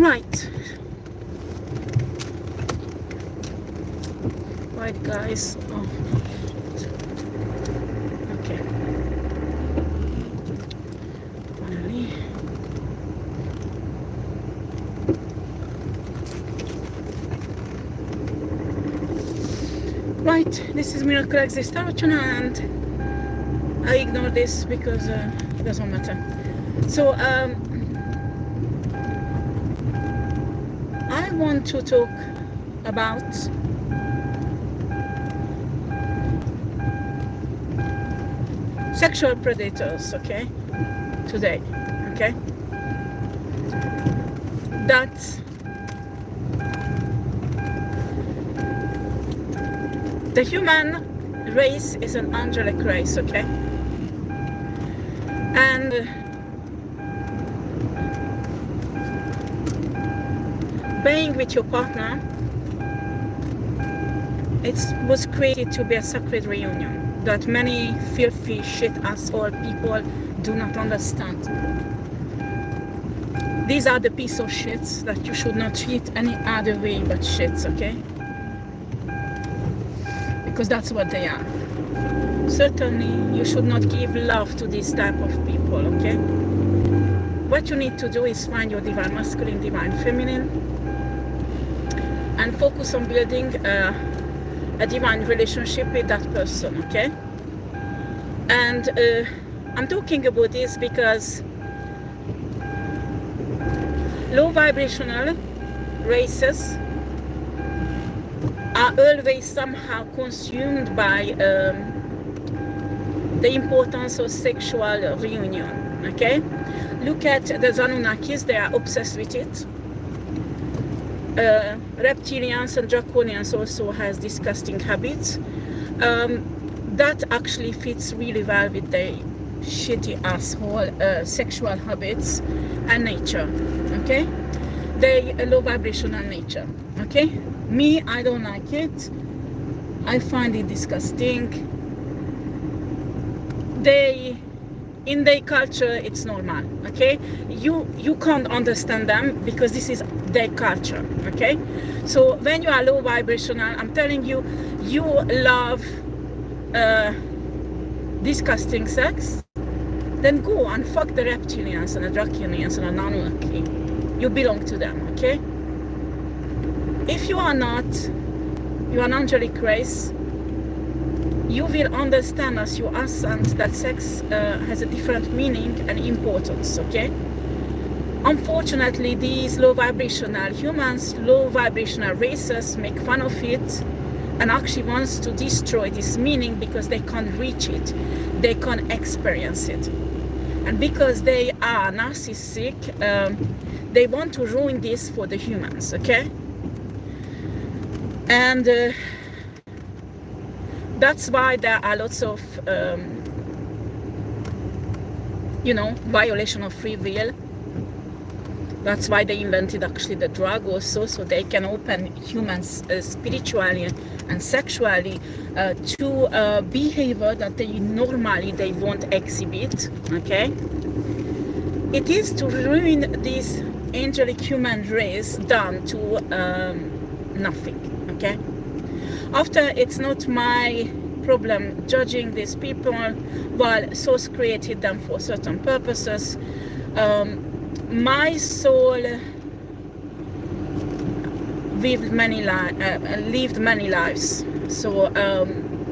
Right. Right, guys. Oh. Okay. Finally. Right. This is Miracle Existation, and I ignore this because it doesn't matter. So I want to talk about sexual predators, okay, today, okay? That the human race is an angelic race, okay? And being with your partner, it was created to be a sacred reunion that many filthy shit asshole people do not understand. These are the piece of shits that you should not treat any other way but shits, okay? Because that's what they are. Certainly, you should not give love to this type of people, okay? What you need to do is find your divine masculine, divine feminine, and focus on building a divine relationship with that person, okay? And I'm talking about this because low vibrational races are always somehow consumed by the importance of sexual reunion, okay? Look at the Anunnakis, they are obsessed with it. Reptilians and draconians also has disgusting habits. That actually fits really well with the shitty asshole sexual habits and nature, okay? They low vibrational nature, okay? Me, I don't like it. I find it disgusting. In their culture, it's normal, okay? You can't understand them because this is their culture, okay? So when you are low vibrational, I'm telling you, you love disgusting sex, then go and fuck the reptilians and the draconians and the Anunnaki. You belong to them, okay? If you are not, you are an angelic race, you will understand as your ascent that sex has a different meaning and importance, okay? Unfortunately, these low vibrational humans, low vibrational races make fun of it and actually wants to destroy this meaning because they can't reach it, they can't experience it. And because they are narcissistic, they want to ruin this for the humans, okay? And that's why there are lots of, violation of free will. That's why they invented actually the drug also, so they can open humans spiritually and sexually to behavior that they won't exhibit, okay? It is to ruin this angelic human race down to nothing, okay? After, it's not my problem judging these people, while Source created them for certain purposes. My soul lived many lives, so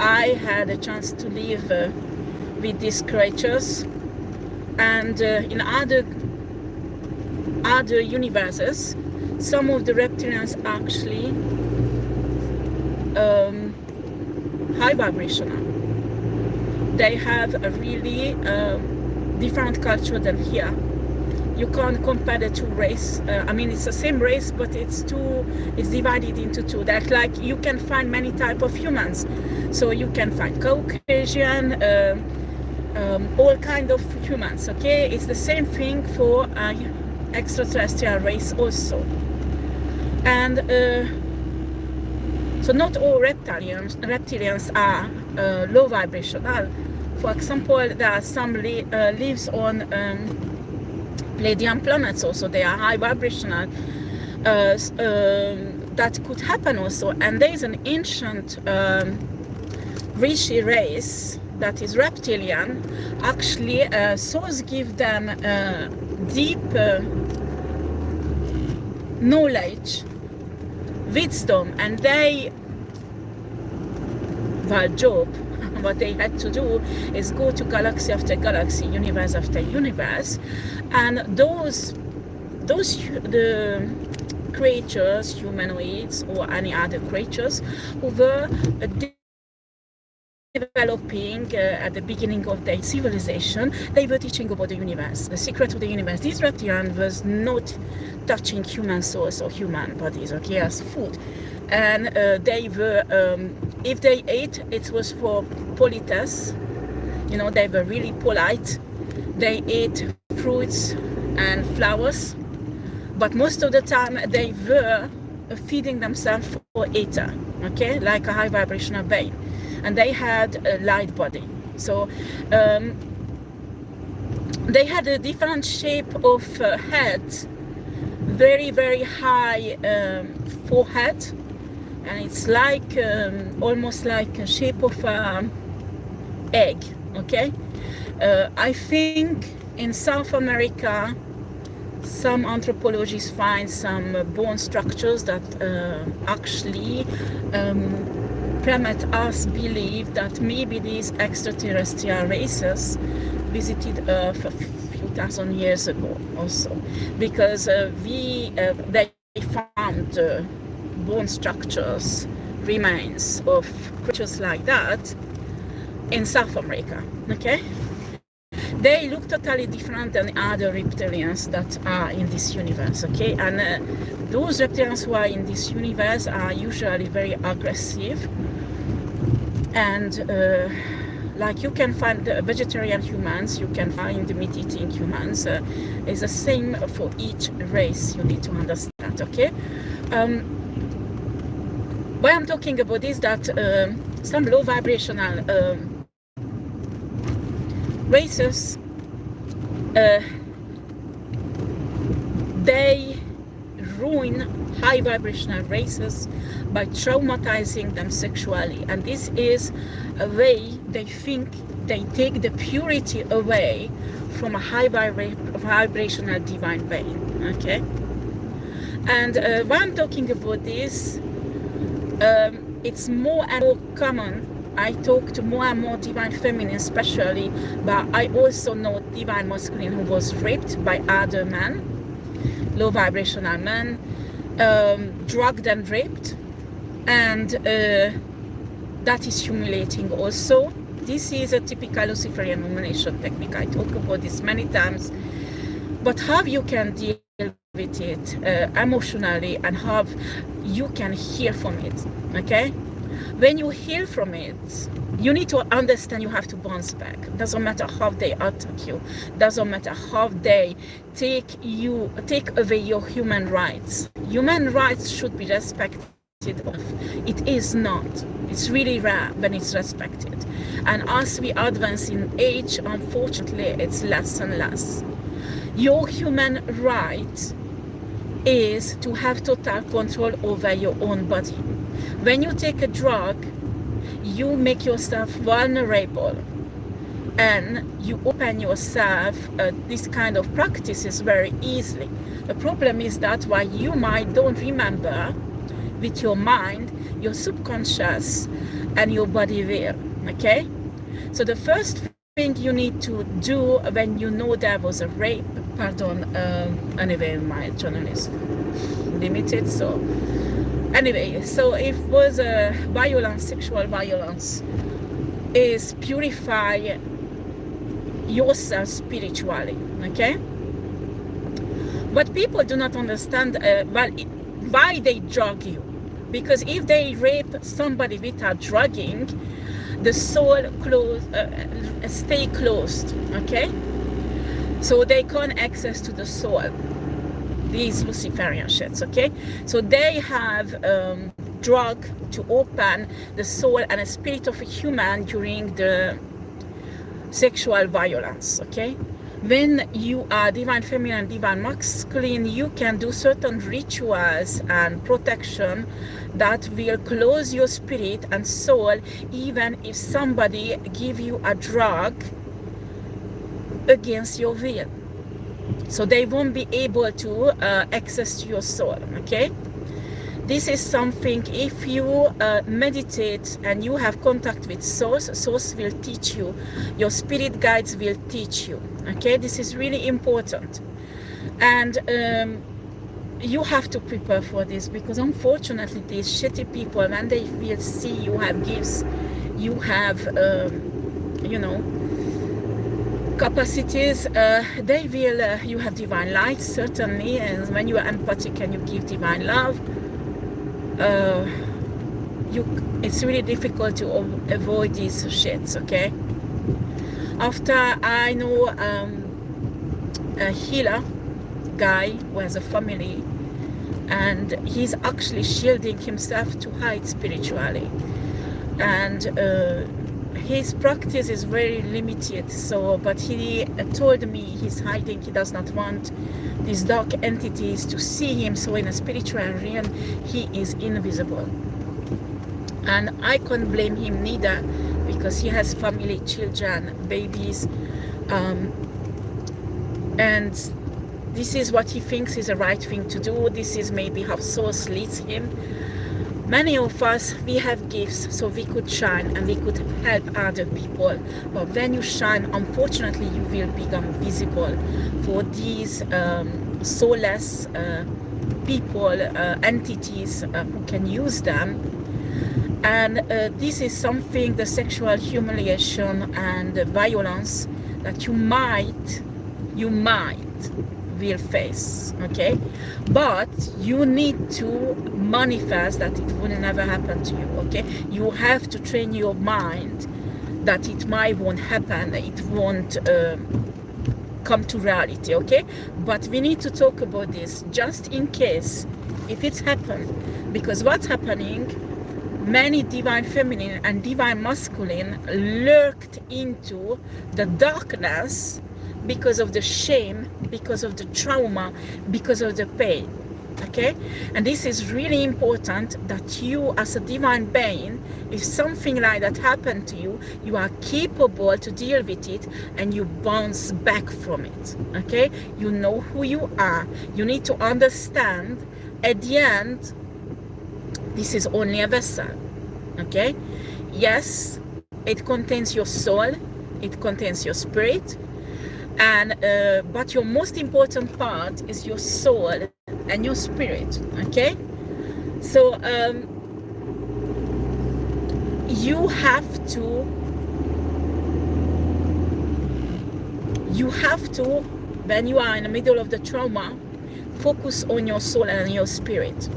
I had a chance to live with these creatures, and in other universes, some of the reptilians actually high vibrational. They have a really different culture than here. You can't compare the two races. I mean, it's the same race, but it's divided into two. That, like, you can find many type of humans. So you can find Caucasian, all kind of humans, okay? It's the same thing for extraterrestrial race also. And so not all reptilians are low vibrational. For example, there are some lives on Pleiadian planets also, they are high vibrational. That could happen also. And there is an ancient Rishi race that is reptilian. Actually, souls give them deep knowledge, wisdom, and they, well, Job, what they had to do is go to galaxy after galaxy, universe after universe, and the creatures, humanoids or any other creatures who were developing at the beginning of their civilization, they were teaching about the universe, the secret of the universe. This reptilian was not touching human souls or human bodies, okay, as food. And they were, if they ate, it was for politeness. You know, they were really polite. They ate fruits and flowers, but most of the time they were feeding themselves for ether, okay, like a high vibrational being. And they had a light body. So they had a different shape of head, very, very high forehead, and it's like almost like a shape of egg, okay? I think in South America, some anthropologists find some bone structures that actually permit us believe that maybe these extraterrestrial races visited Earth a few thousand years ago also, because they found bone structures, remains of creatures like that in South America, okay? They look totally different than other reptilians that are in this universe, okay? And those reptilians who are in this universe are usually very aggressive. And like you can find vegetarian humans, you can find meat-eating humans. It's the same for each race, you need to understand, okay? Why I'm talking about is that some low vibrational races, they ruin high vibrational races by traumatizing them sexually, and this is a way they think they take the purity away from a high vibrational divine being, okay? And when I'm talking about this, it's more and more common. I talk to more and more divine feminine especially, but I also know divine masculine who was raped by other men, low vibrational men, drugged and raped, and that is humiliating also. This is a typical Luciferian domination technique. I talk about this many times, but how you can deal with it emotionally and how you can heal from it, okay? When you heal from it, you need to understand you have to bounce back. Doesn't matter how they attack you. Doesn't matter how they take away your human rights. Human rights should be respected. It is not. It's really rare when it's respected. And as we advance in age, unfortunately, it's less and less. Your human right is to have total control over your own body. When you take a drug, you make yourself vulnerable and you open yourself this kind of practices very easily. The problem is that while you might don't remember with your mind, your subconscious and your body will, okay? So the first thing you need to do when you know there was a rape, anyway, my channel is limited, so anyway, so if it was a violence, sexual violence, is purify yourself spiritually, okay? What people do not understand, why they drug you, because if they rape somebody without drugging, the soul stay closed, okay? So they can't access to the soul, these Luciferian shits, okay? So they have drug to open the soul and the spirit of a human during the sexual violence, okay? When you are divine feminine and divine masculine, you can do certain rituals and protection that will close your spirit and soul, even if somebody give you a drug against your will. So they won't be able to access your soul, okay? This is something, if you meditate and you have contact with source, source will teach you, your spirit guides will teach you, okay? This is really important. And you have to prepare for this, because unfortunately these shitty people, when they will see you have gifts, you have, you know, capacities, they will, you have divine light, certainly, and when you are empathic and you give divine love, it's really difficult to avoid these shits, okay? After I know a healer guy who has a family, and he's actually shielding himself to hide spiritually, and his practice is very limited. So, but he told me he's hiding. He does not want these dark entities to see him. So in a spiritual realm, he is invisible. And I can't blame him neither, because he has family, children, babies, and this is what he thinks is the right thing to do. This is maybe how source leads him. Many of us, we have gifts, so we could shine and we could help other people. But when you shine, unfortunately, you will become visible for these soulless people, entities who can use them. And this is something, the sexual humiliation and the violence, that you might will face, okay? But you need to manifest that it will never happen to you, okay? You have to train your mind that it won't happen, it won't come to reality, okay? But we need to talk about this just in case if it's happened, because what's happening, many divine feminine and divine masculine lurked into the darkness because of the shame, because of the trauma, because of the pain, okay? And this is really important, that you as a divine being, if something like that happened to you, you are capable to deal with it and you bounce back from it, okay? You know who you are. You need to understand, at the end, this is only a vessel, okay? Yes, it contains your soul, it contains your spirit, and but your most important part is your soul and your spirit, okay? So you have to when you are in the middle of the trauma, focus on your soul and your spirit.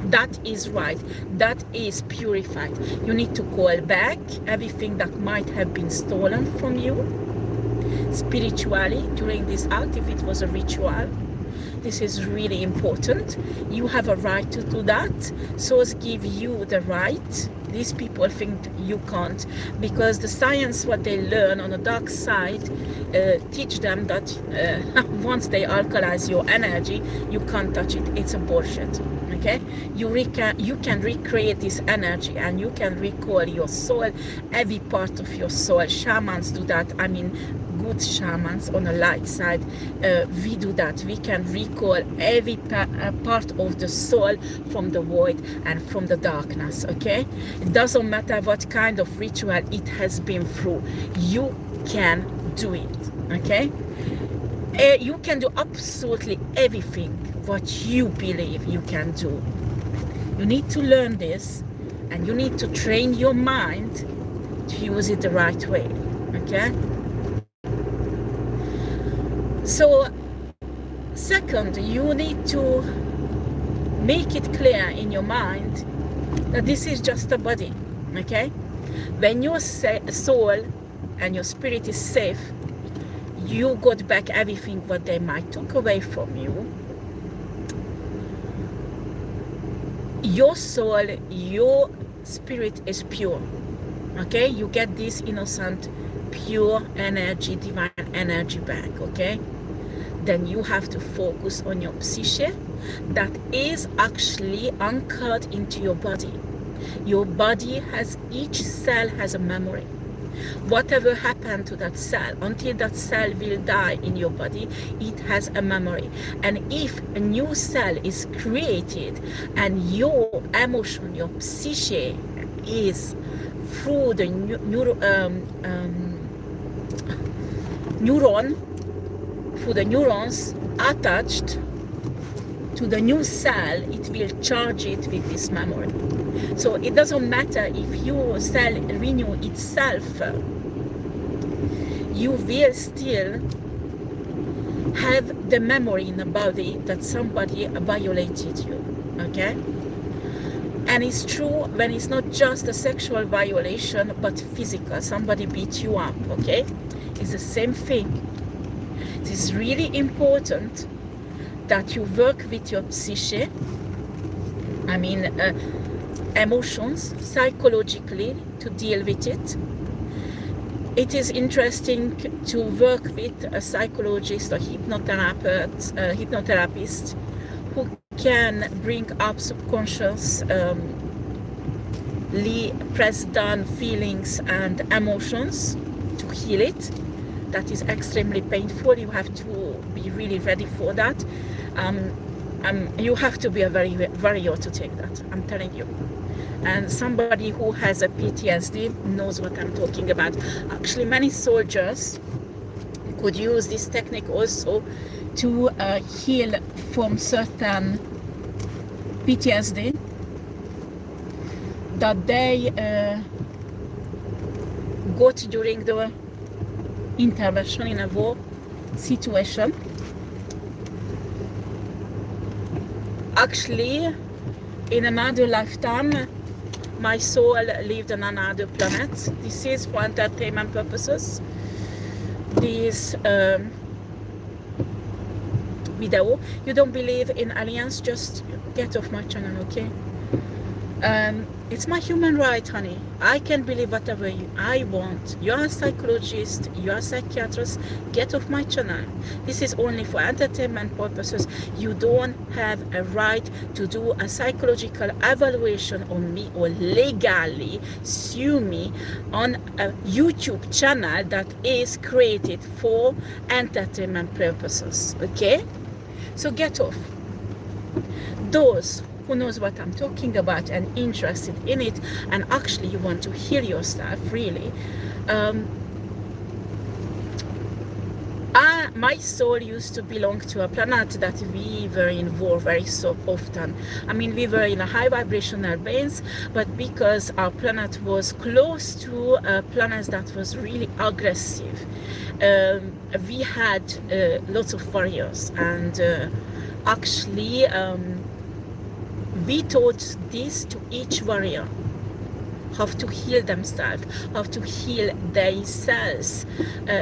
That is right, that is purified. You need to call back everything that might have been stolen from you spiritually during this act, if it was a ritual. This is really important. You have a right to do that. Souls give you the right. These people think you can't, because the science, what they learn on the dark side, teach them that once they alkalize your energy, you can't touch it. It's a bullshit, okay? You can recreate this energy, and you can recall your soul, every part of your soul. Shamans do that. I mean, good shamans on the light side, we do that. We can recall every part of the soul from the void and from the darkness, okay? It doesn't matter what kind of ritual it has been through, you can do it, okay? You can do absolutely everything what you believe you can do. You need to learn this, and you need to train your mind to use it the right way, okay? So, second, you need to make it clear in your mind that this is just a body, okay? When your soul and your spirit is safe, you got back everything what they might took away from you. Your soul, your spirit is pure, okay? You get this innocent, pure energy, divine energy back, okay? Then you have to focus on your psyche that is actually anchored into your body. Your body has, each cell has a memory. Whatever happened to that cell, until that cell will die in your body, it has a memory. And if a new cell is created and your emotion, your psyche is through the through the neurons attached to the new cell, it will charge it with this memory. So it doesn't matter if your cell renew itself, you will still have the memory in the body that somebody violated you, okay? And it's true when it's not just a sexual violation, but physical. Somebody beat you up, okay? It's the same thing. It is really important that you work with your psyche, I mean emotions, psychologically, to deal with it. It is interesting to work with a psychologist or hypnotherapist who can bring up subconsciously pressed down feelings and emotions to heal it. That is extremely painful. You have to be really ready for that. You have to be a very warrior to take that, I'm telling you. And somebody who has a PTSD knows what I'm talking about. Actually, many soldiers could use this technique also to heal from certain PTSD that they got during the intervention in a war situation. Actually, in another lifetime, my soul lived on another planet. This is for entertainment purposes. This video. You don't believe in aliens, just get off my channel, okay? It's my human right, honey. I can believe whatever I want. You're a psychologist, you're a psychiatrist, get off my channel. This is only for entertainment purposes. You don't have a right to do a psychological evaluation on me or legally sue me on a YouTube channel that is created for entertainment purposes, okay? So get off. Those who knows what I'm talking about and interested in it, and actually you want to heal yourself, really. My soul used to belong to a planet that we were in war very so often. I mean, we were in a high vibrational base, but because our planet was close to a planet that was really aggressive, we had lots of warriors, and actually we taught this to each warrior, how to heal themselves, how to heal their cells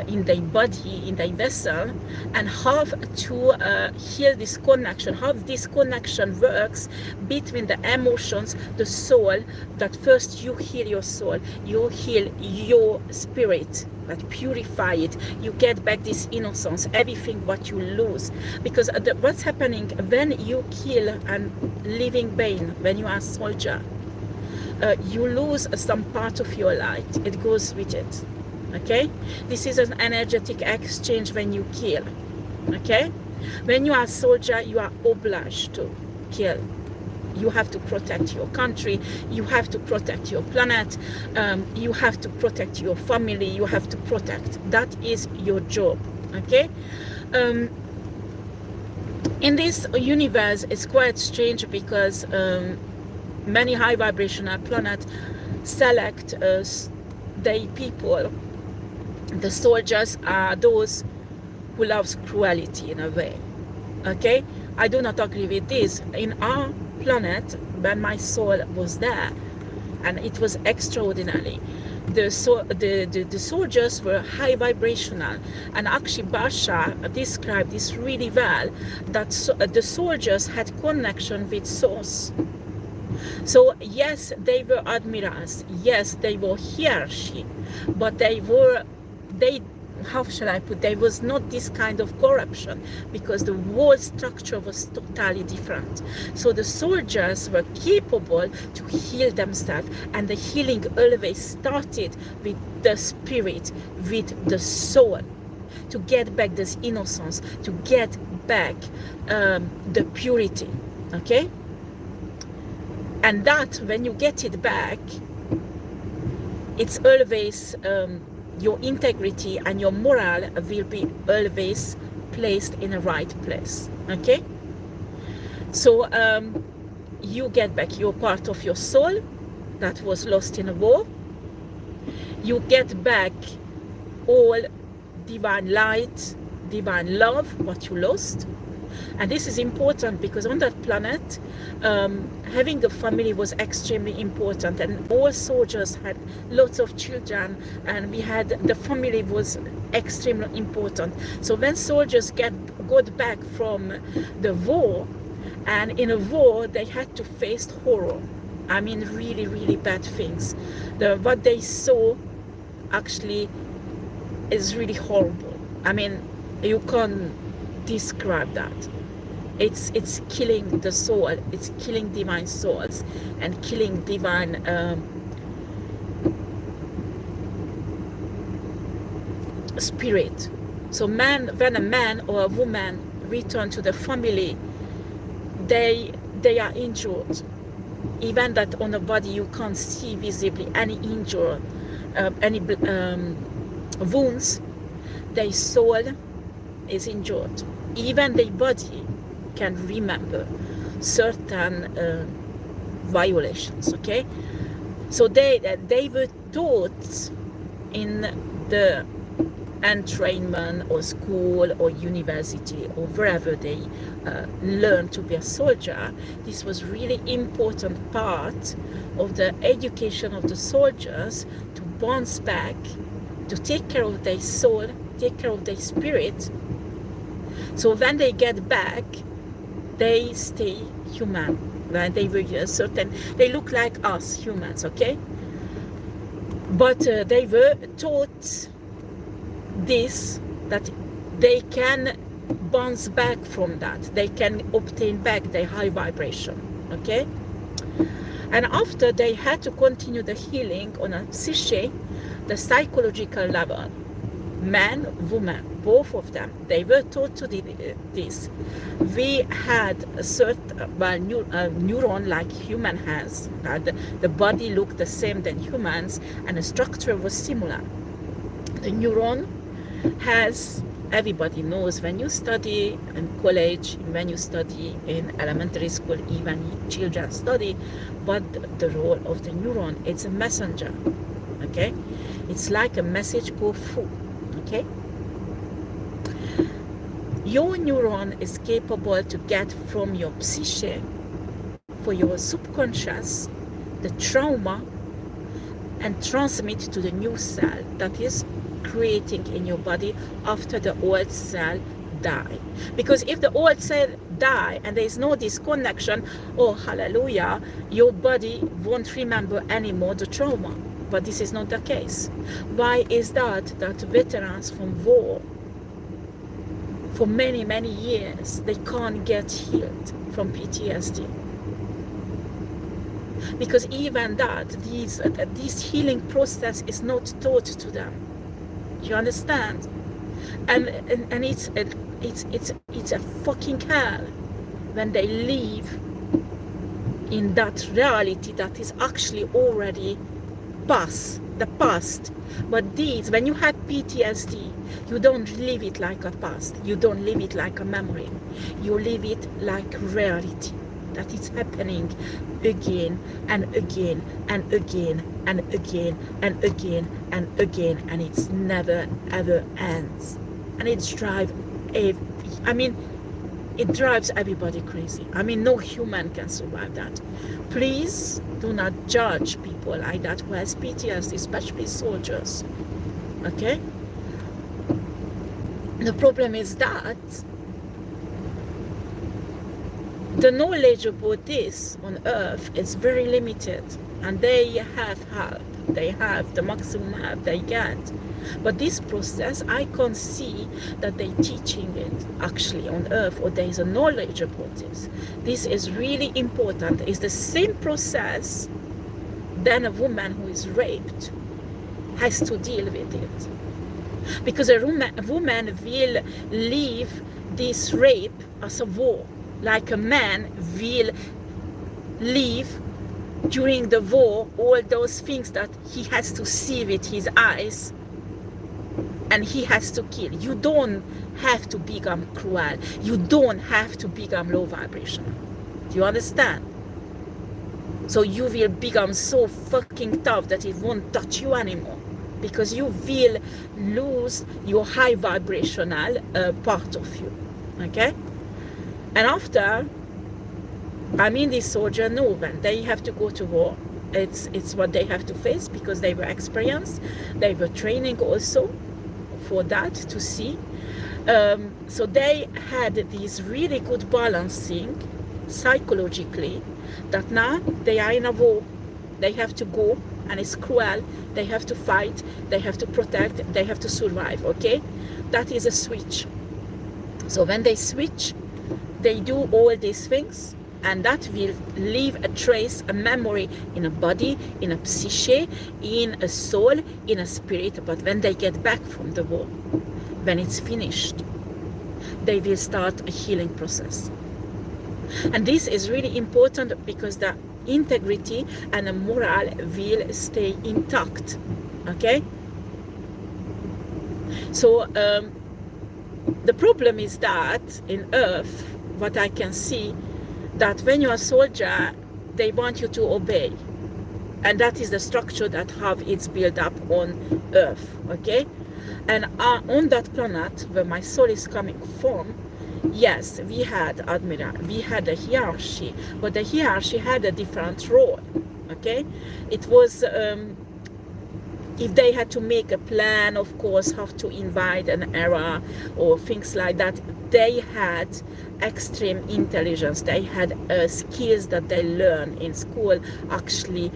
in their body, in their vessel, and how to heal this connection, how this connection works between the emotions, the soul, that first you heal your soul, you heal your spirit, but purify it, you get back this innocence, everything what you lose. Because what's happening when you kill a living being, when you are a soldier, you lose some part of your light. It goes with it, okay? This is an energetic exchange when you kill, okay? When you are a soldier, you are obliged to kill. You have to protect your country, you have to protect your planet, you have to protect your family, you have to protect. That is your job, okay? In this universe, it's quite strange because many high vibrational planets select their people. The soldiers are those who loves cruelty in a way, okay? I do not agree with this. In our planet, when my soul was there, and it was extraordinary, the soldiers were high vibrational, and actually Basha described this really well, that the soldiers had connection with source. So yes, they were admirals, yes, they were hierarchy, but they were they, how shall I put, there was not this kind of corruption, because the whole structure was totally different. So the soldiers were capable to heal themselves, and the healing always started with the spirit, with the soul, to get back this innocence, to get back the purity, okay? And that, when you get it back, it's always your integrity and your moral will be always placed in the right place, okay? So you get back your part of your soul that was lost in a war. You get back all divine light, divine love, what you lost. And this is important, because on that planet, having a family was extremely important, and all soldiers had lots of children, and the family was extremely important. So when soldiers got back from the war, and in a war they had to face horror, I mean really, really bad things. What they saw actually is really horrible. I mean, you can't describe that. It's killing the soul, it's killing divine souls, and killing divine spirit. So when a man or a woman return to the family, they are injured, even that on the body you can't see visibly any injury, any wounds. Their soul is injured. Even their body can remember certain violations, okay? So they were taught in the entrainment or school or university or wherever they learn to be a soldier. This was really important part of the education of the soldiers, to bounce back, to take care of their soul, take care of their spirit. So when they get back, they stay human. When they were certain, they look like us humans, okay? But they were taught this, that they can bounce back from that, they can obtain back their high vibration, okay? And after, they had to continue the healing on a psyche, the psychological level. Man, woman, both of them, they were taught to do this. We had a certain neuron like human has. The body looked the same than humans, and the structure was similar. The neuron has, everybody knows, when you study in college, when you study in elementary school, even children study, what the role of the neuron, it's a messenger, okay? It's like a message go through, okay? Your neuron is capable to get from your psyche, for your subconscious, the trauma, and transmit to the new cell that is creating in your body after the old cell die. Because if the old cell die and there is no disconnection, oh hallelujah, your body won't remember anymore the trauma. But this is not the case. Why is that? That veterans from war, for many, many years, they can't get healed from PTSD. Because even that, this healing process is not taught to them. You understand? And it's a fucking hell when they live in that reality that is actually already the past. But these, when you had PTSD, you don't live it like a past. You don't live it like a memory. You live it like reality. That is happening again and again and again and again and again and again, and it's never ever ends. And it drives everybody crazy. I mean, no human can survive that. Please do not judge people like that who has PTSD, especially soldiers, okay? The problem is that the knowledge about this on earth is very limited, and they have help. They have the maximum help they get. But this process, I can't see that they're teaching it actually on earth, or there is a knowledge about this. This is really important. It's the same process then a woman who is raped has to deal with it. Because a woman will leave this rape as a war, like a man will leave during the war all those things that he has to see with his eyes and he has to kill. You don't have to become cruel. You don't have to become low vibrational. Do you understand? So you will become so fucking tough that it won't touch you anymore, because you will lose your high vibrational part of you. Okay? And after, I mean, these soldiers know when they have to go to war, it's what they have to face, because they were experienced, they were training also for that to see. So they had this really good balancing psychologically, that now they are in a war, they have to go, and it's cruel, they have to fight, they have to protect, they have to survive. Okay, that is a switch. So when they switch, they do all these things, and that will leave a trace, a memory in a body, in a psyche, in a soul, in a spirit. But when they get back from the war, when it's finished, they will start a healing process. And this is really important, because the integrity and the moral will stay intact. Okay? So the problem is that in earth, what I can see, that when you're a soldier, they want you to obey. And that is the structure that have its built up on earth. Okay? And on that planet where my soul is coming from, yes, we had admiral, we had a hierarchy, but the hierarchy had a different role. Okay? It was, if they had to make a plan, of course, how to invade an era or things like that, they had extreme intelligence. They had skills that they learn in school. Actually,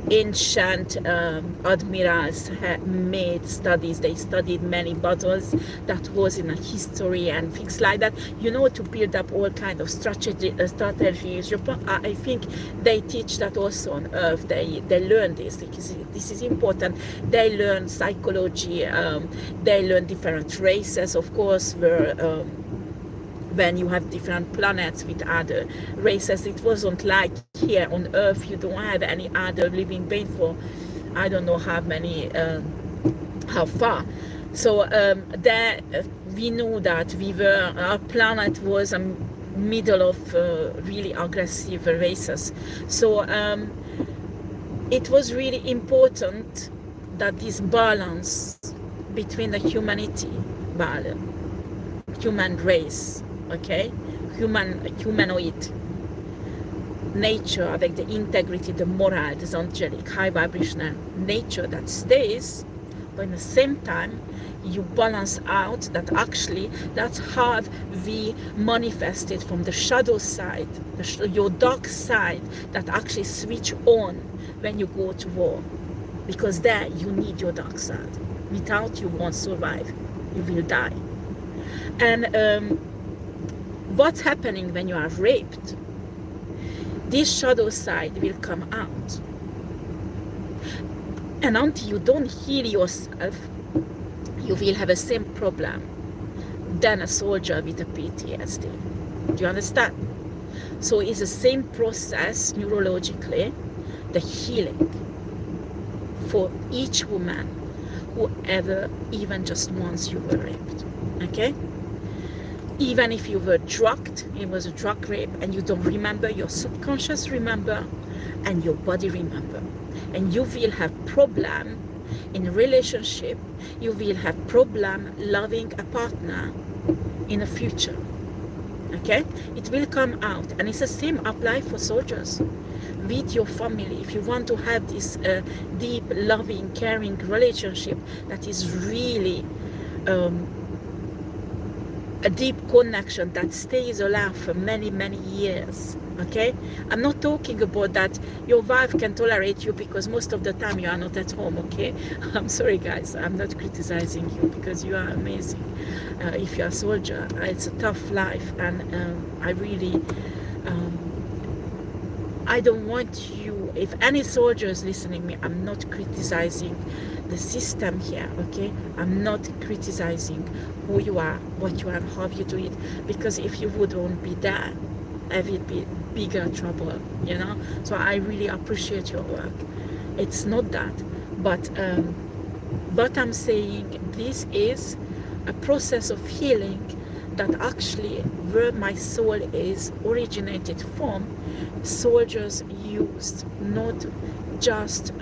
ancient admirals made studies. They studied many battles that was in a history and things like that. You know, to build up all kind of strategies. I think they teach that also on Earth. They learn this, because this is important. They learn psychology. They learn different races, of course, where when you have different planets with other races. It wasn't like here on Earth, you don't have any other living being for I don't know how many, how far. So there we knew that our planet was a middle of really aggressive races. So it was really important that this balance between the humanity, human race, okay, humanoid nature, avec the integrity, the moral, the angelic, high vibrational nature that stays, but in the same time you balance out that actually that's how we manifested from the shadow side, your dark side, that actually switch on when you go to war, because there you need your dark side. Without, you won't survive, you will die. And what's happening when you are raped? This shadow side will come out, and until you don't heal yourself, you will have the same problem than a soldier with a PTSD. Do you understand? So it's the same process neurologically, the healing for each woman who ever, even just once, you were raped. Okay? Even if you were drugged, it was a drug rape, and you don't remember, your subconscious remember, and your body remember. And you will have problem in a relationship, you will have problem loving a partner in the future. Okay? It will come out, and it's the same apply for soldiers. With your family, if you want to have this deep, loving, caring relationship that is really a deep connection that stays alive for many, many years, Okay, I'm not talking about that your wife can tolerate you because most of the time you are not at home. Okay, I'm sorry guys, I'm not criticizing you because you are amazing. If you are a soldier, it's a tough life, and I really I don't want you, if any soldier is listening me, I'm not criticizing the system here, okay? I'm not criticizing who you are, what you are, and how you do it, because if you wouldn't be there, I would be bigger trouble, you know? So I really appreciate your work. It's not that, but I'm saying this is a process of healing that actually where my soul is originated from, soldiers used, not just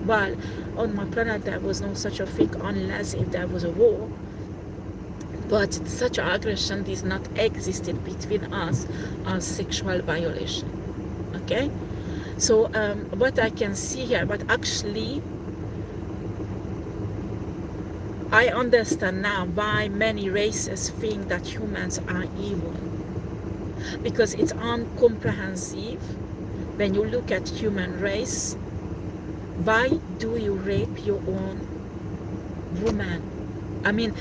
well, on my planet there was no such a thing unless if there was a war, but such aggression does not existed between us as sexual violation. Okay, so what I can see here, but actually I understand now why many races think that humans are evil, because it's incomprehensible when you look at human race. Why do you rape your own woman? I mean,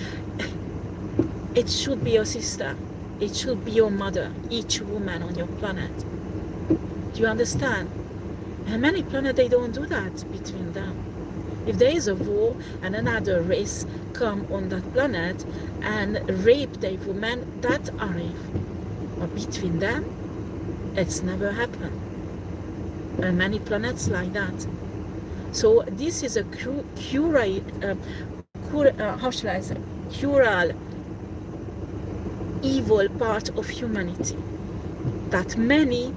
it should be your sister, it should be your mother, each woman on your planet. Do you understand? And many planets, they don't do that between them. If there is a war and another race come on that planet and rape the woman, that's a rape. But between them, it's never happened. And many planets like that. So this is a how shall I say, cural evil part of humanity that many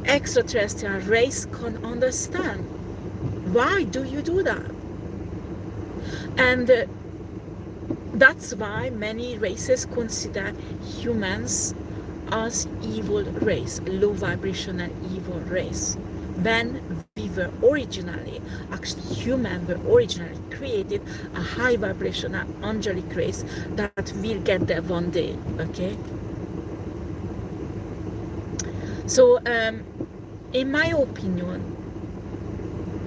extraterrestrial race can understand. Why do you do that? And that's why many races consider humans as evil race, low vibrational evil race. When we were originally, actually humans were originally created a high vibrational angelic race that will get there one day, okay? So in my opinion,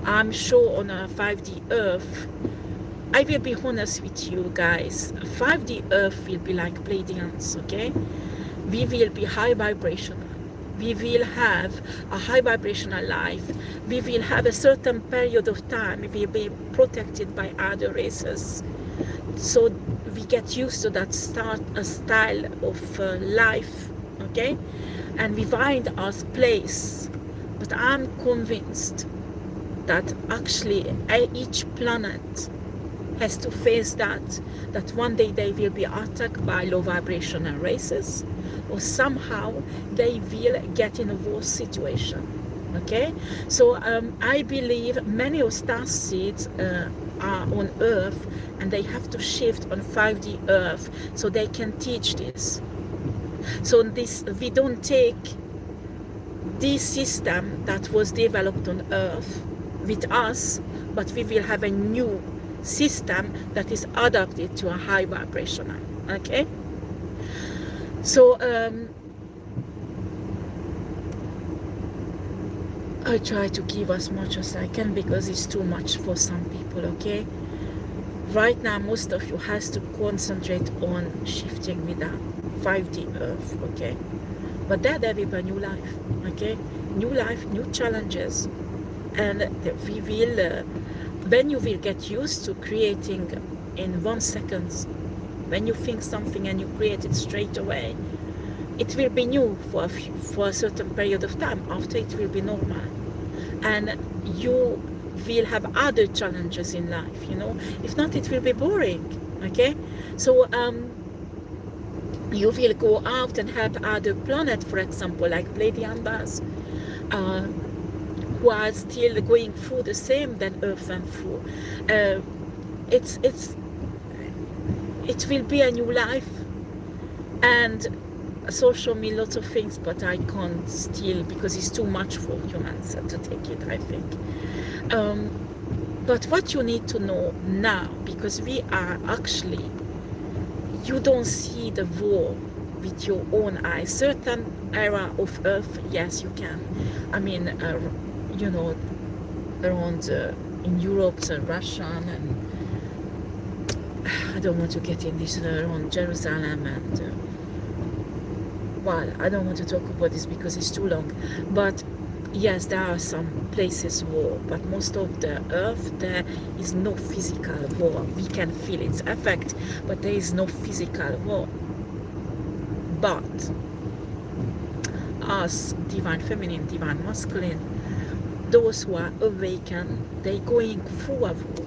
I'm sure on a 5D Earth, I will be honest with you guys, 5D Earth will be like Pleiadians, okay? We will be high vibrational. We will have a high vibrational life. We will have a certain period of time. We will be protected by other races. So we get used to that style of life, okay? And we find our place. But I'm convinced that actually each planet has to face that one day they will be attacked by low vibrational races, or somehow they will get in a war situation, okay? So I believe many of star seeds are on Earth, and they have to shift on 5D Earth so they can teach this. So this, we don't take this system that was developed on Earth with us, but we will have a new system that is adapted to a high vibrational, okay? So I try to give as much as I can because it's too much for some people, okay? Right now most of you has to concentrate on shifting with that 5D Earth, okay? But there will be a new life, okay? New life, new challenges, and we will when you will get used to creating in 1 second, when you think something and you create it straight away, it will be new for a certain period of time. After it will be normal, and you will have other challenges in life, you know. If not, it will be boring, okay? So you will go out and help other planets, for example, like Pleiadians, who are still going through the same that Earth went through. It will be a new life, and social me lots of things, but I can't still, because it's too much for humans to take it, I think. But what you need to know now, because we are actually, you don't see the war with your own eyes. Certain era of Earth, yes, you can. I mean, you know, around in Europe, Russian, and I don't want to get in this around Jerusalem and well, I don't want to talk about this because it's too long. But yes, there are some places war, but most of the earth there is no physical war. We can feel its effect, but there is no physical war. But us, divine feminine, divine masculine, those who are awakened, they're going through a war.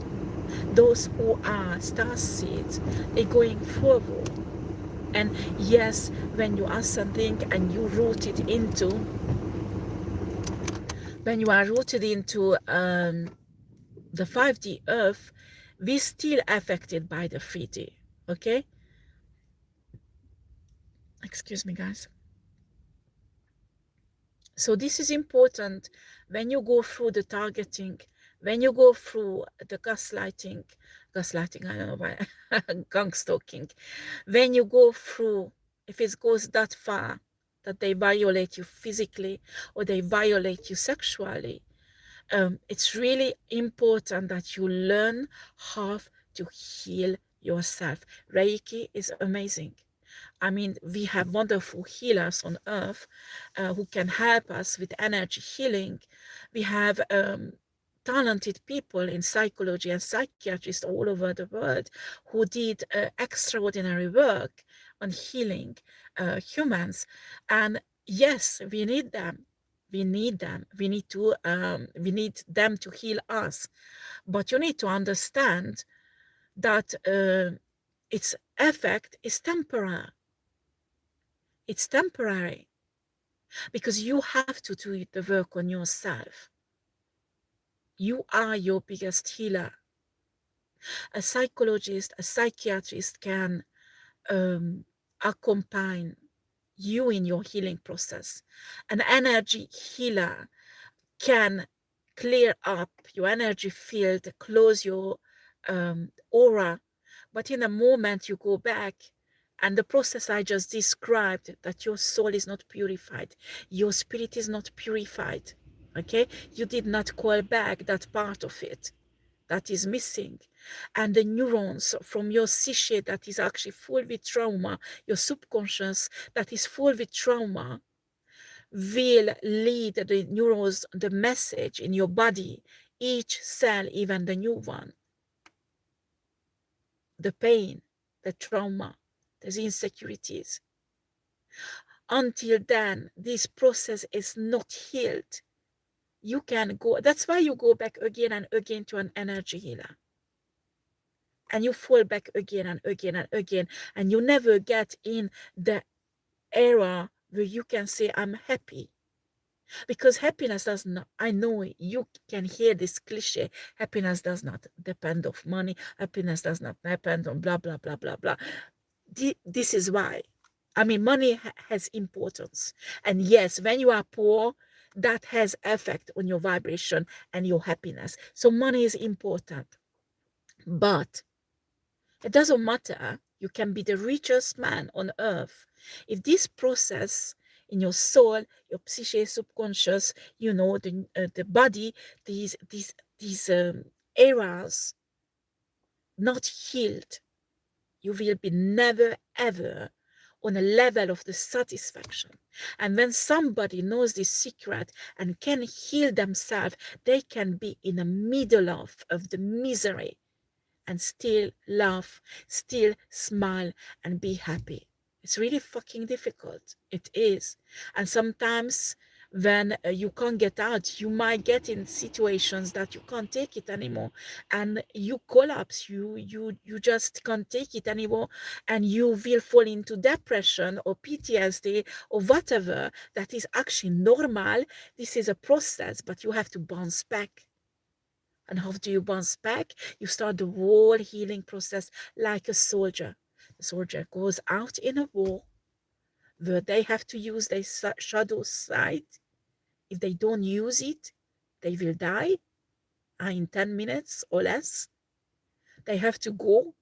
Those who are star seeds, they're going through a war. And yes, when you ask something and you root it into, when you are rooted into the 5D earth, we're still affected by the 3D, okay? Excuse me, guys. So this is important when you go through the targeting, when you go through the gaslighting, I don't know why, gang stalking, when you go through, if it goes that far, that they violate you physically or they violate you sexually, it's really important that you learn how to heal yourself. Reiki is amazing. I mean, we have wonderful healers on earth who can help us with energy healing. We have talented people in psychology and psychiatrists all over the world who did extraordinary work on healing humans. And yes, we need them. We need them. We need them to heal us. But you need to understand that its effect is temporary. It's temporary because you have to do the work on yourself. You are your biggest healer. A psychologist, a psychiatrist can accompany you in your healing process. An energy healer can clear up your energy field, close your aura. But in a moment you go back, and the process I just described, that your soul is not purified, your spirit is not purified, okay? You did not call back that part of it that is missing. And the neurons from your psyche that is actually full with trauma, your subconscious that is full with trauma, will lead the neurons, the message in your body, each cell, even the new one, the pain, the trauma, the insecurities. Until then, this process is not healed. You can go, that's why you go back again and again to an energy healer. And you fall back again and again and again, and you never get in the era where you can say, I'm happy. Because happiness does not, I know you can hear this cliche, happiness does not depend on money, happiness does not depend on blah, blah, blah, blah, blah. This is why. I mean, money has importance. And yes, when you are poor, that has effect on your vibration and your happiness. So money is important. But it doesn't matter. You can be the richest man on earth. If this process in your soul, your psyche, subconscious, the body, these areas not healed, you will be never ever on a level of the satisfaction. And when somebody knows this secret and can heal themselves, they can be in the middle of the misery and still laugh, still smile, and be happy. It's really fucking difficult. It is. And sometimes when you can't get out, you might get in situations that you can't take it anymore, and you collapse. You just can't take it anymore, and you will fall into depression or PTSD or whatever. That is actually normal. This is a process, but you have to bounce back. And how do you bounce back? You start the whole healing process like a soldier. The soldier goes out in a war where they have to use their shadow side. If they don't use it, they will die in 10 minutes or less. They have to go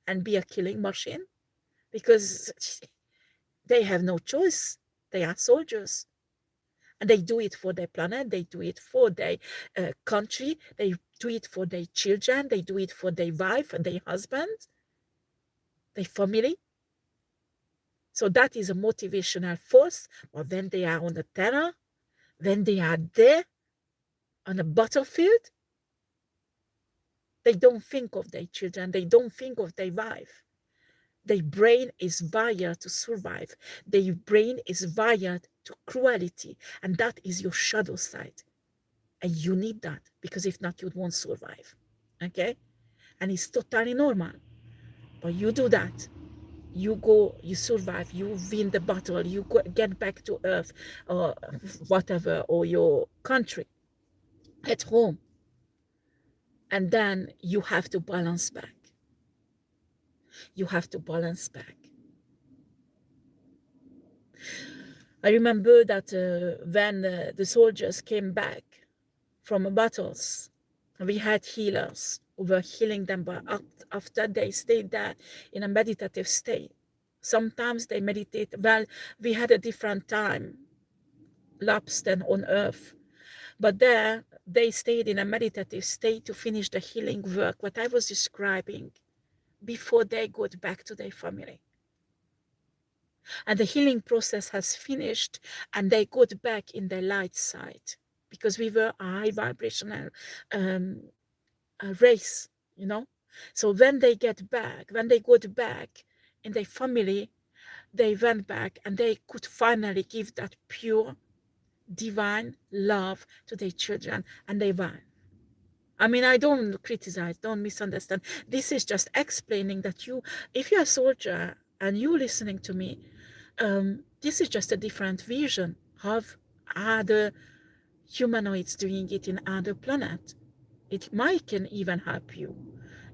and be a killing machine because they have no choice. They are soldiers. And they do it for their planet, they do it for their country, they do it for their children, they do it for their wife and their husband, their family. So that is a motivational force. But when they are on the terror, when they are there on the battlefield, they don't think of their children, they don't think of their wife. Their brain is wired to survive. Their brain is wired to cruelty, and that is your shadow side. And you need that, because if not, you won't survive. Okay? And it's totally normal. But you do that. You go, you survive, you win the battle, you go, get back to Earth, or whatever, or your country, at home. And then you have to balance back. You have to balance back. I remember that when the soldiers came back from battles, we had healers who were healing them, but after they stayed there in a meditative state. Sometimes they meditate. Well, we had a different time lapse than on Earth, but there they stayed in a meditative state to finish the healing work, what I was describing, before they got back to their family. And the healing process has finished, and they got back in their light side, because we were a high vibrational race, you know. So when they get back, when they got back in their family, they went back and they could finally give that pure divine love to their children, and they won. I mean, I don't criticize, don't misunderstand. This is just explaining that you, if you're a soldier and you're listening to me, this is just a different vision of other humanoids doing it in other planet. It might can even help you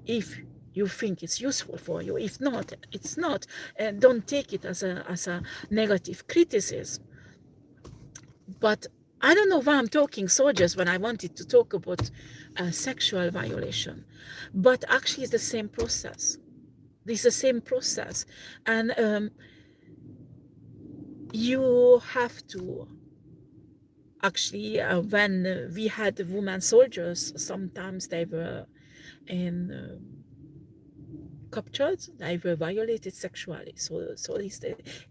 if you think it's useful for you. If not, it's not. And don't take it as a negative criticism. But I don't know why I'm talking soldiers when I wanted to talk about sexual violation. But actually it's the same process. It's the same process. And you have to actually, when we had women soldiers, sometimes they were in captured, they were violated sexually. So it's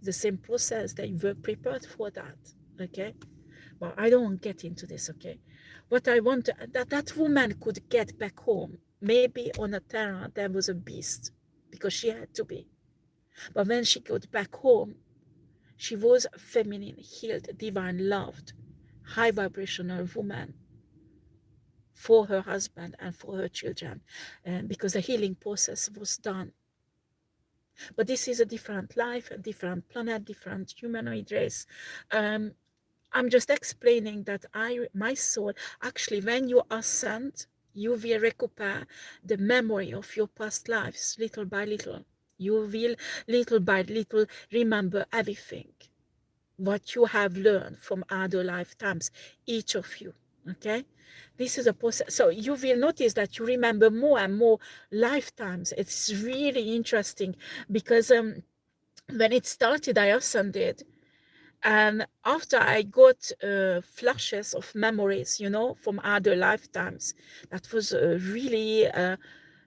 the same process. They were prepared for that. Okay, but I don't get into this. Okay, what I want that woman could get back home. Maybe on a terra there was a beast, because she had to be. But when she got back home, she was a feminine, healed, divine, loved, high vibrational woman for her husband and for her children, because the healing process was done. But this is a different life, a different planet, different humanoid race. I'm just explaining that my soul, actually, when you ascend, you will recuperate the memory of your past lives little by little. You will little by little remember everything what you have learned from other lifetimes, each of you. Okay, this is a process. So you will notice that you remember more and more lifetimes. It's really interesting, because when it started, I ascended, and after I got flashes of memories, you know, from other lifetimes. That was really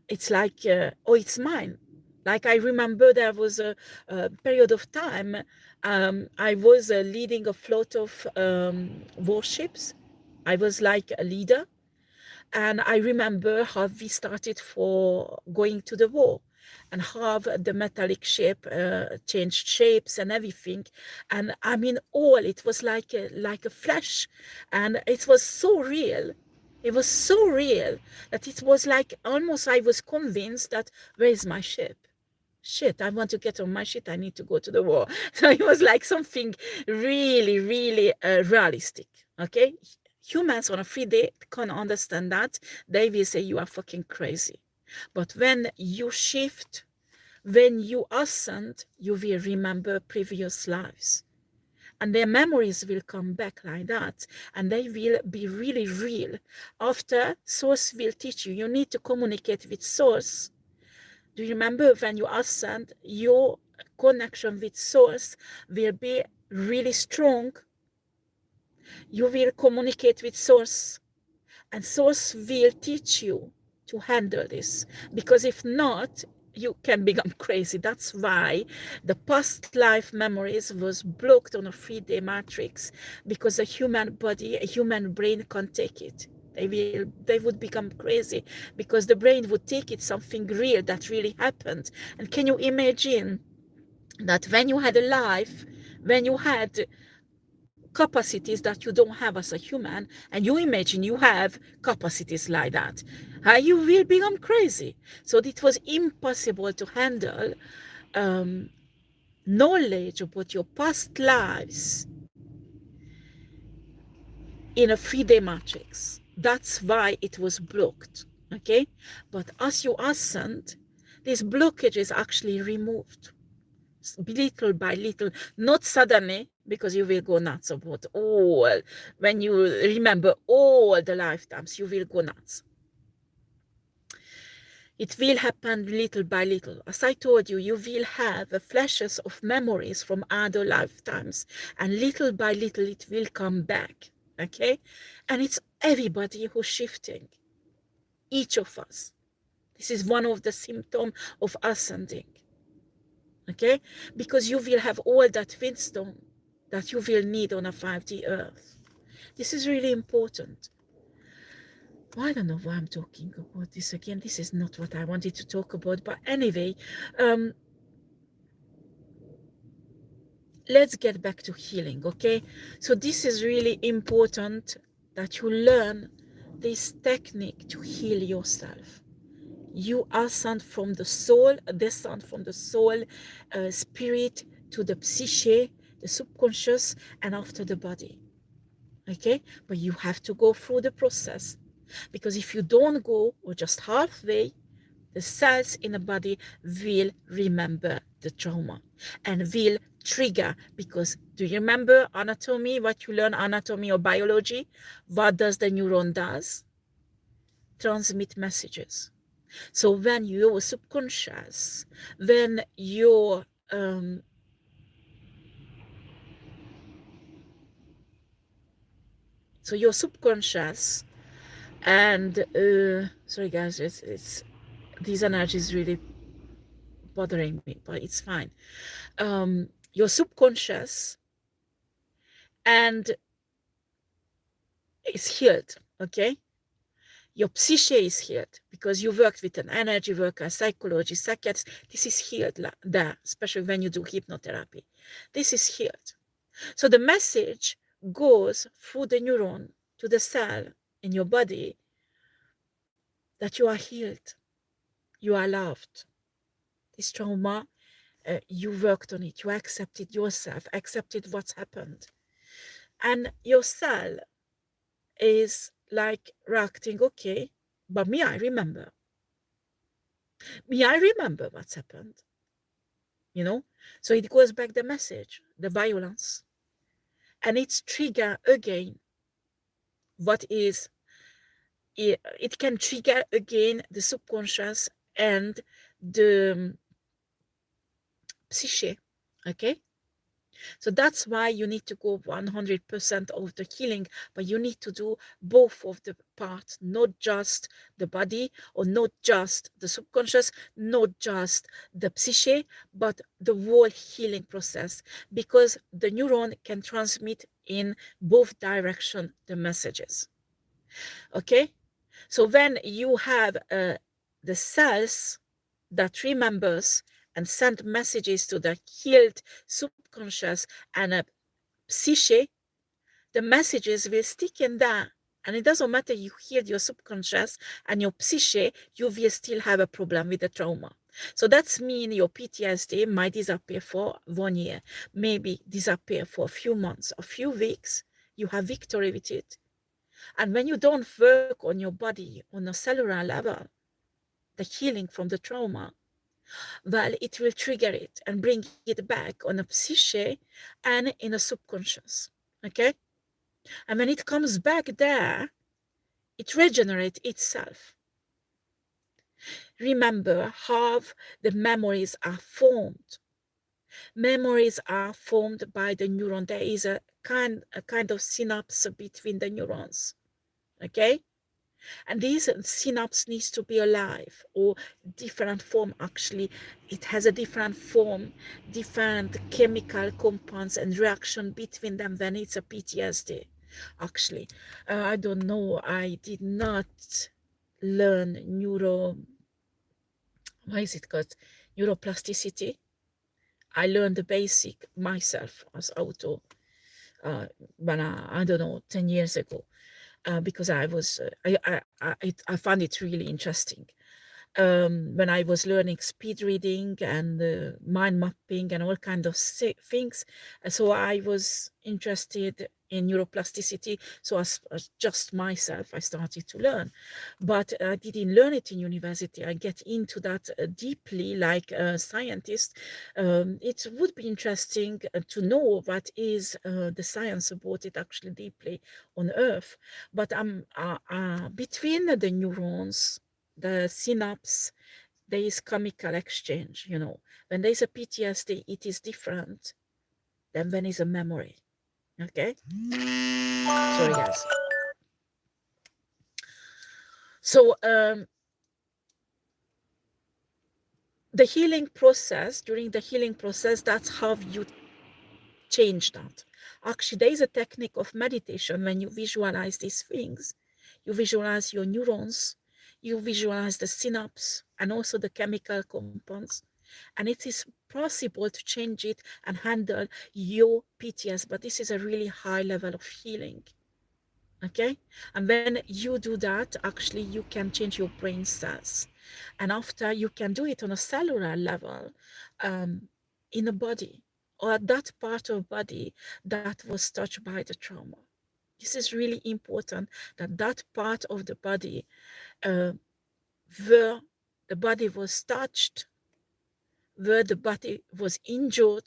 it's like oh, it's mine. Like, I remember there was a period of time I was leading a float of warships. I was like a leader, and I remember how we started for going to the war, and how the metallic ship changed shapes and everything. And I mean, all it was like a flash, and it was so real. It was so real that it was like almost I was convinced that, where is my ship? Shit, I want to get on my shit. I need to go to the war. So it was like something really, really realistic. Okay, humans on a 3D can't understand that. They will say you are fucking crazy. But when you shift, when you ascend, you will remember previous lives, and their memories will come back like that, and they will be really real. After, source will teach you. You need to communicate with source. Do you remember when you ascend, your connection with source will be really strong, you will communicate with source, and source will teach you to handle this, because if not, you can become crazy. That's why the past life memories was blocked on a 3D matrix, because a human body, a human brain can't take it. They would become crazy, because the brain would take it something real that really happened. And can you imagine that when you had a life, when you had capacities that you don't have as a human, and you imagine you have capacities like that, you will become crazy. So it was impossible to handle knowledge about your past lives in a 3D matrix. That's why it was blocked. Okay, but as you ascend, this blockage is actually removed little by little, not suddenly, because you will go nuts about all. When you remember all the lifetimes, you will go nuts. It will happen little by little. As I told you, you will have flashes of memories from other lifetimes, and little by little it will come back. Okay, and it's everybody who's shifting, each of us. This is one of the symptoms of ascending. Okay, because you will have all that wisdom that you will need on a 5D earth. This is really important. I don't know why I'm talking about this again. This is not what I wanted to talk about, but anyway, let's get back to healing. Okay, so this is really important, that you learn this technique to heal yourself. You ascend from the soul, descend from the soul, spirit, to the psyche, the subconscious, and after the body. Okay, but you have to go through the process, because if you don't go, or just halfway, the cells in the body will remember the trauma and will trigger. Because do you remember anatomy, what you learn, anatomy or biology? What does the neuron does? Transmit messages. So when your subconscious, when your so your subconscious, and sorry guys, it's these energies really bothering me, but it's fine. Your subconscious and is healed. Okay, your psyche is healed, because you worked with an energy worker, psychology, psychiatrist. This is healed there, especially when you do hypnotherapy. This is healed. So the message goes through the neuron to the cell in your body that you are healed, you are loved. This trauma, you worked on it, you accepted yourself, accepted what's happened. And your cell is like reacting, okay, but me, I remember. Me, I remember what's happened. You know? So it goes back the message, the violence. And it's trigger again what is, it can trigger again the subconscious and the psyche. Okay? So that's why you need to go 100% of the healing, but you need to do both of the parts, not just the body, or not just the subconscious, not just the psyche, but the whole healing process, because the neuron can transmit in both directions the messages. Okay? So when you have the cells that remembers and send messages to the healed subconscious and a psyche, the messages will stick in there. And it doesn't matter you healed your subconscious and your psyche, you will still have a problem with the trauma. So that's mean your PTSD might disappear for 1 year, maybe disappear for a few months, a few weeks. You have victory with it. And when you don't work on your body on a cellular level, the healing from the trauma, well, it will trigger it and bring it back on a psyche and in a subconscious. Okay? And when it comes back there, it regenerates itself. Remember how the memories are formed. Memories are formed by the neuron. There is a kind of synapse between the neurons. Okay? And these synapse needs to be alive, or different form. Actually, it has a different form, different chemical compounds and reaction between them when it's a PTSD. Actually, I don't know, I did not learn what is it called, neuroplasticity. I learned the basic myself as auto, when I don't know, 10 years ago, because I was I found it really interesting, when I was learning speed reading and mind mapping and all kind of things. So I was interested in neuroplasticity. So as just myself, I started to learn, but I didn't learn it in university. I get into that deeply, like a scientist. It would be interesting to know what is the science about it actually deeply on Earth. But between the neurons, the synapse, there is chemical exchange. When there is a PTSD, it is different than when it's a memory. Okay, sorry guys. So the healing process, during the healing process, that's how you change that. Actually, there is a technique of meditation. When you visualize these things, you visualize your neurons, you visualize the synapse and also the chemical compounds, and it is possible to change it and handle your PTS. But this is a really high level of healing. Okay, and when you do that, actually you can change your brain cells, and after you can do it on a cellular level, in a body, or that part of body that was touched by the trauma. This is really important, that that part of the body, uh, where the body was touched, where the body was injured,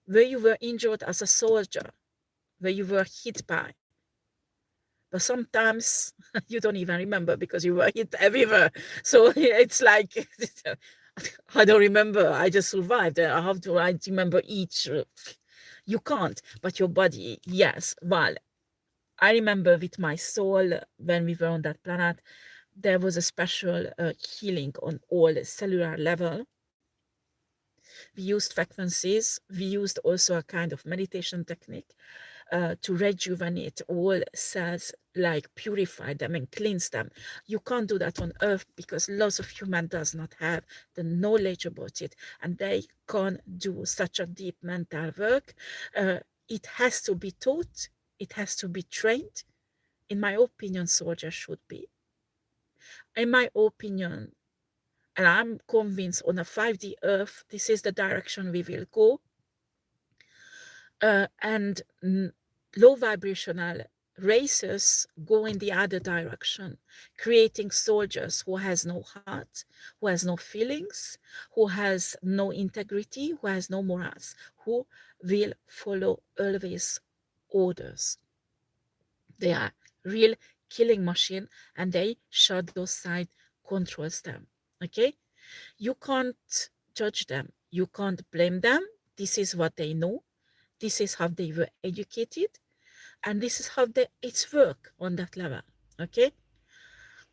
where you were injured as a soldier, where you were hit by. But sometimes you don't even remember because you were hit everywhere. So it's like, I don't remember. I just survived. I remember each. You can't, but your body, yes. Well, I remember with my soul, when we were on that planet, there was a special healing on all cellular level. We used frequencies. We used also a kind of meditation technique to rejuvenate all cells, like purify them and cleanse them. You can't do that on Earth because lots of human does not have the knowledge about it, and they can't do such a deep mental work. It has to be taught. It has to be trained. In my opinion, soldiers should be. In my opinion, and I'm convinced on a 5D Earth, this is the direction we will go. And low vibrational races go in the other direction, creating soldiers who has no heart, who has no feelings, who has no integrity, who has no morals, who will follow always orders. They are real killing machine, and they shadow side controls them. Okay, you can't judge them, you can't blame them. This is what they know, this is how they were educated, and this is how it's work on that level. Okay,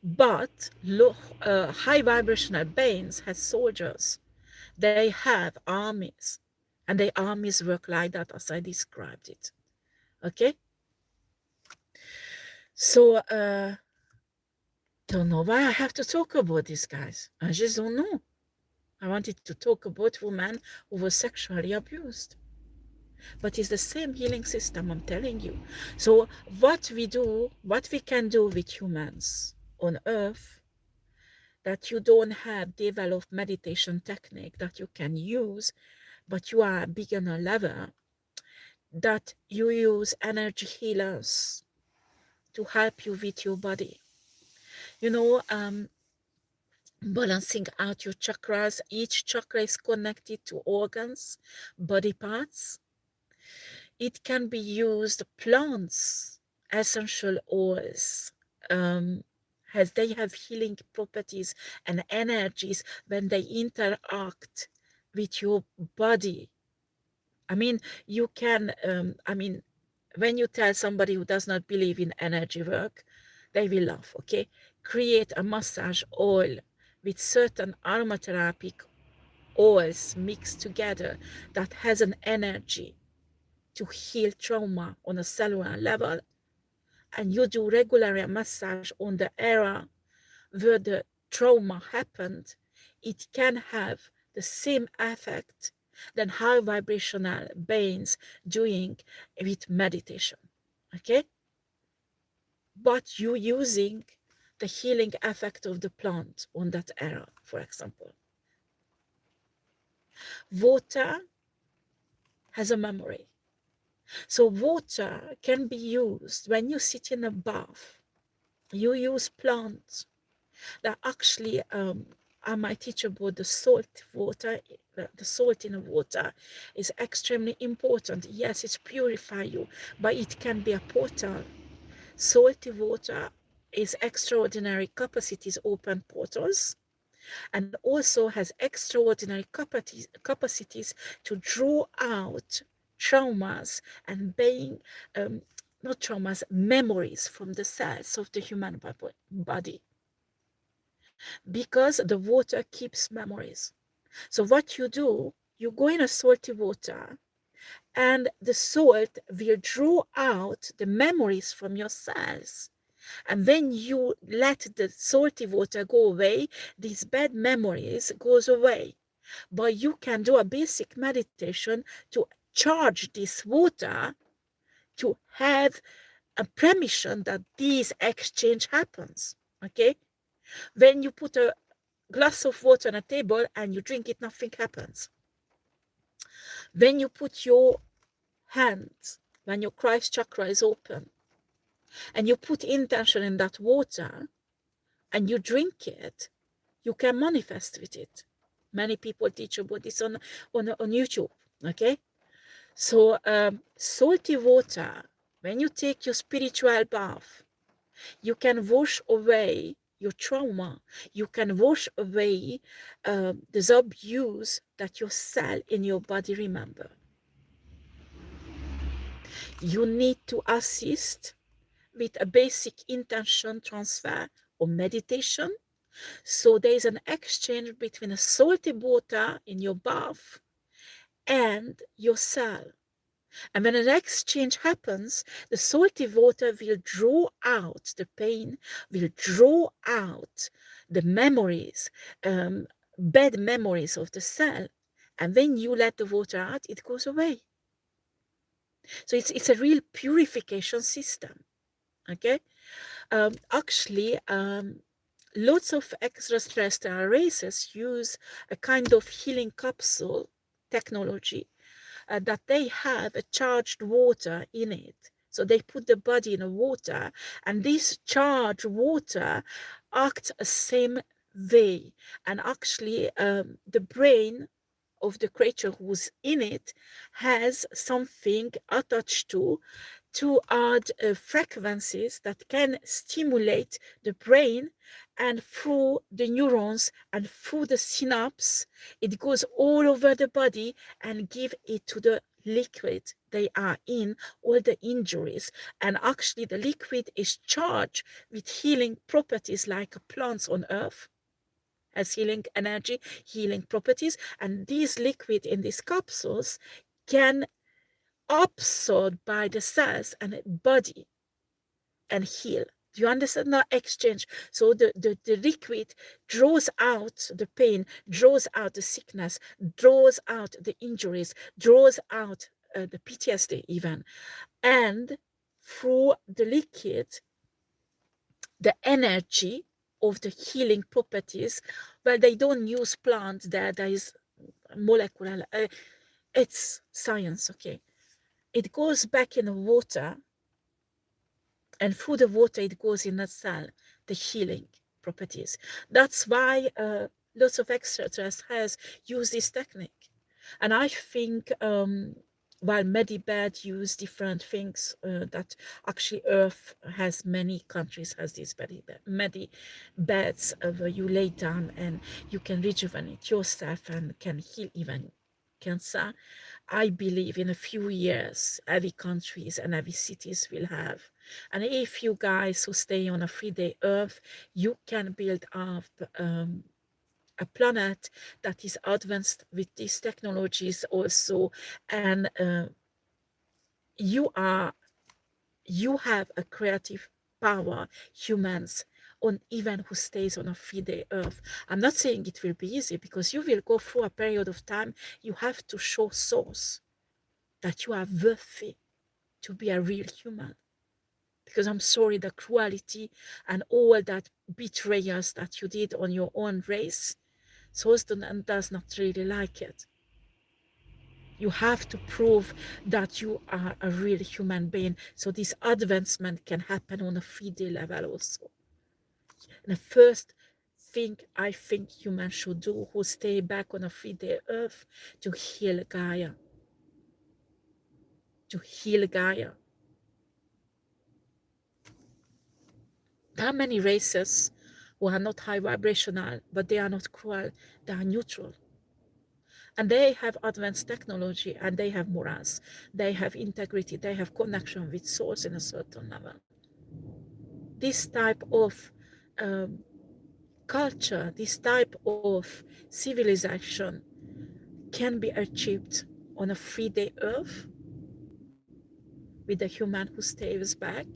but high vibrational beings has soldiers, they have armies, and their armies work like that as I described it. Okay, so don't know why I have to talk about this, guys. I just don't know. I wanted to talk about women who were sexually abused. But it's the same healing system, I'm telling you. So what we can do with humans on Earth, that you don't have developed meditation technique that you can use, but you are a beginner level, that you use energy healers to help you with your body. You know, balancing out your chakras. Each chakra is connected to organs, body parts. It can be used, plants, essential oils, as they have healing properties and energies when they interact with your body. I mean, you can, when you tell somebody who does not believe in energy work, they will laugh, okay? Create a massage oil with certain aromatherapy oils mixed together that has an energy to heal trauma on a cellular level, and you do regular massage on the area where the trauma happened, it can have the same effect than high vibrational beings doing with meditation. Okay? But you using the healing effect of the plant on that area, for example. Water has a memory. So water can be used when you sit in a bath. You use plants that actually I might teach about the salt water. The salt in the water is extremely important. Yes, it's purify you, but it can be a portal. Salty water is extraordinary capacities, open portals, and also has extraordinary capacities to draw out traumas and being not traumas, memories from the cells of the human body, because the water keeps memories. So what you do, you go in a salty water, and the salt will draw out the memories from your cells. And when you let the salty water go away, these bad memories goes away. But you can do a basic meditation to charge this water to have a permission that this exchange happens. Okay? When you put a glass of water on a table and you drink it, nothing happens. When you put your hands, when your Christ chakra is open, and you put intention in that water and you drink it, you can manifest with it. Many people teach about this on YouTube. Okay, so salty water, when you take your spiritual bath, you can wash away your trauma. You can wash away the abuse that your cell in your body remember. You need to assist with a basic intention transfer or meditation. So there is an exchange between a salty water in your bath and your cell. And when an exchange happens, the salty water will draw out the pain, will draw out the memories, bad memories of the cell. And when you let the water out, it goes away. So it's a real purification system. Okay? Actually, lots of extraterrestrial races use a kind of healing capsule technology that they have a charged water in it. So they put the body in a water, and this charged water acts the same way. And actually, the brain of the creature who's in it has something attached to add frequencies that can stimulate the brain, and through the neurons and through the synapse, it goes all over the body and give it to the liquid they are in, all the injuries. And actually the liquid is charged with healing properties like plants on earth has healing energy, healing properties, and these liquid in these capsules can absorbed by the cells and body and heal. Do you understand that exchange? So the liquid draws out the pain, draws out the sickness, draws out the injuries, draws out the PTSD even. And through the liquid, the energy of the healing properties, well, they don't use plants, there is molecular, it's science, okay? It goes back in the water, and through the water it goes in the cell, the healing properties. That's why lots of extraterrestrials has used this technique. And I think while Medibed use different things that actually Earth has, many countries has these Medibeds where you lay down and you can rejuvenate yourself and can heal even cancer. I believe in a few years every countries and every cities will have. And if you guys who stay on a 3-day Earth, you can build up a planet that is advanced with these technologies also, and you are you have a creative power, humans, on even who stays on a 3-day Earth. I'm not saying it will be easy, because you will go through a period of time you have to show source that you are worthy to be a real human. Because I'm sorry, the cruelty and all that betrayals that you did on your own race, source does not really like it. You have to prove that you are a real human being, so this advancement can happen on a 3-day level also. And the first thing I think humans should do who stay back on a 3-day Earth, to heal Gaia. To heal Gaia. There are many races who are not high vibrational, but they are not cruel, they are neutral. And they have advanced technology, and they have morals, they have integrity, they have connection with source in a certain level. This type of um, culture, this type of civilization can be achieved on a 3-day Earth with a human who stays back,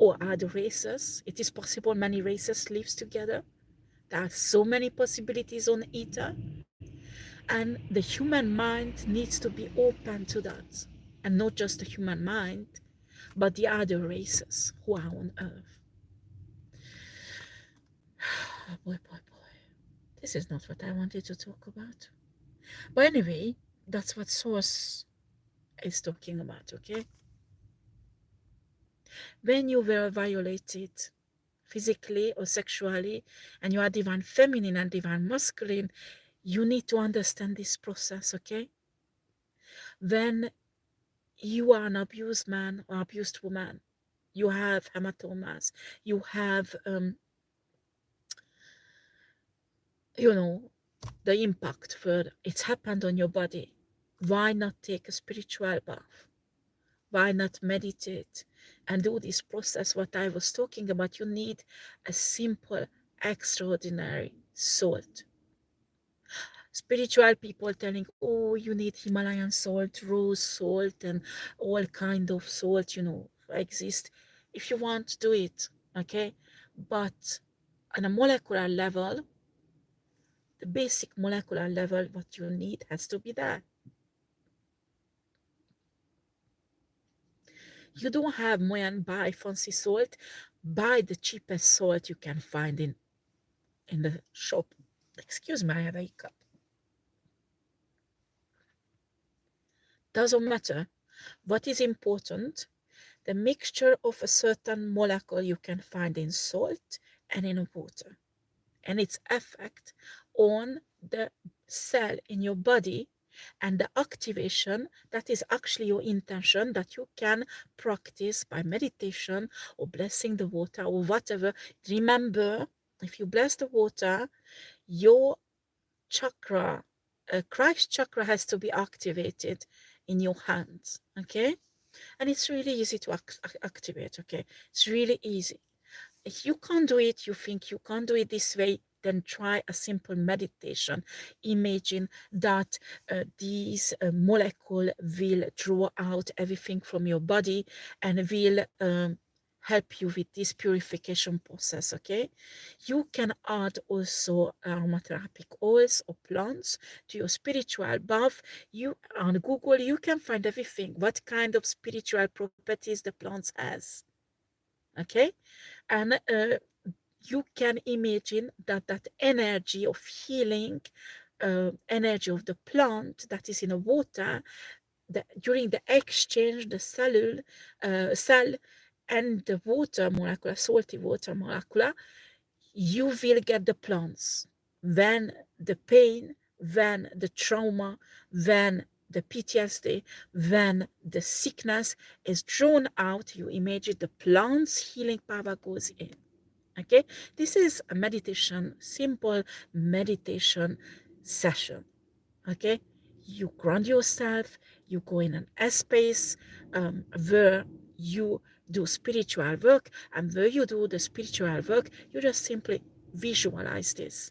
or other races. It is possible many races live together. There are so many possibilities on Ether, and the human mind needs to be open to that. And not just the human mind, but the other races who are on Earth. Boy, boy, boy. This is not what I wanted to talk about. But anyway, that's what Source is talking about, okay? When you were violated physically or sexually, and you are divine feminine and divine masculine, you need to understand this process, okay? When you are an abused man or abused woman, you have hematomas, you have, you know, the impact for it's happened on your body. Why not take a spiritual bath? Why not meditate and do this process what I was talking about? You need a simple, extraordinary salt. Spiritual people telling, oh, you need Himalayan salt, rose salt, and all kind of salt, exist. If you want, do it, okay? But on a molecular level, the basic molecular level, what you need has to be there. You don't have money and buy fancy salt, buy the cheapest salt you can find in the shop. Excuse me, I have a hiccup. Doesn't matter. What is important, the mixture of a certain molecule you can find in salt and in water, and its effect on the cell in your body, and the activation that is actually your intention that you can practice by meditation or blessing the water or whatever. Remember, if you bless the water, your chakra, Christ chakra, has to be activated in your hands, okay? And it's really easy to activate, okay? It's really easy. If you can't do it, you think you can't do it this way, then try a simple meditation. Imagine that these molecule will draw out everything from your body and will help you with this purification process, okay? You can add also aromatherapy oils or plants to your spiritual bath. You on Google, you can find everything, what kind of spiritual properties the plants has, okay? And you can imagine that energy of healing, energy of the plant that is in the water, during the exchange, the cell and the water molecule, salty water molecule, you will get the plants. When the pain, when the trauma, when the PTSD, when the sickness is drawn out, you imagine the plant's healing power goes in. Okay, this is a meditation, simple meditation session. Okay, you ground yourself, you go in an space where you do spiritual work, and where you do the spiritual work, you just simply visualize this.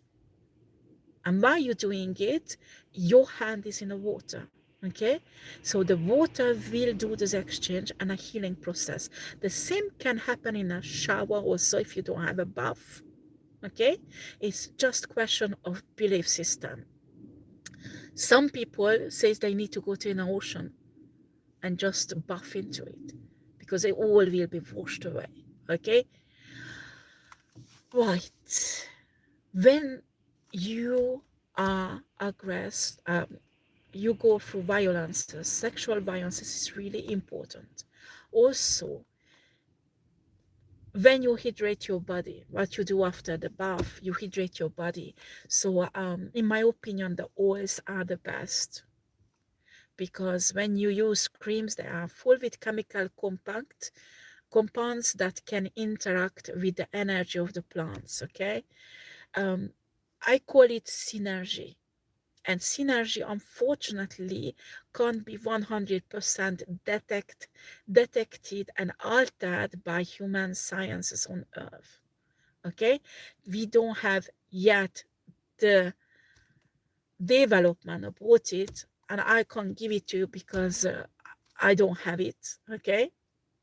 And while you're doing it, your hand is in the water. Okay, so the water will do this exchange and a healing process. The same can happen in a shower also if you don't have a bath. Okay, it's just question of belief system. Some people says they need to go to an ocean and just bath into it because they all will be washed away. Okay, right. When you are aggressed, you go through violences. Sexual violence is really important. Also, when you hydrate your body, what you do after the bath, you hydrate your body. So in my opinion, the oils are the best, because when you use creams, they are full with chemical compounds that can interact with the energy of the plants. Okay, I call it synergy. And synergy, unfortunately, can't be 100% detected and altered by human sciences on Earth. Okay, we don't have yet the development about it, and I can't give it to you because I don't have it. Okay,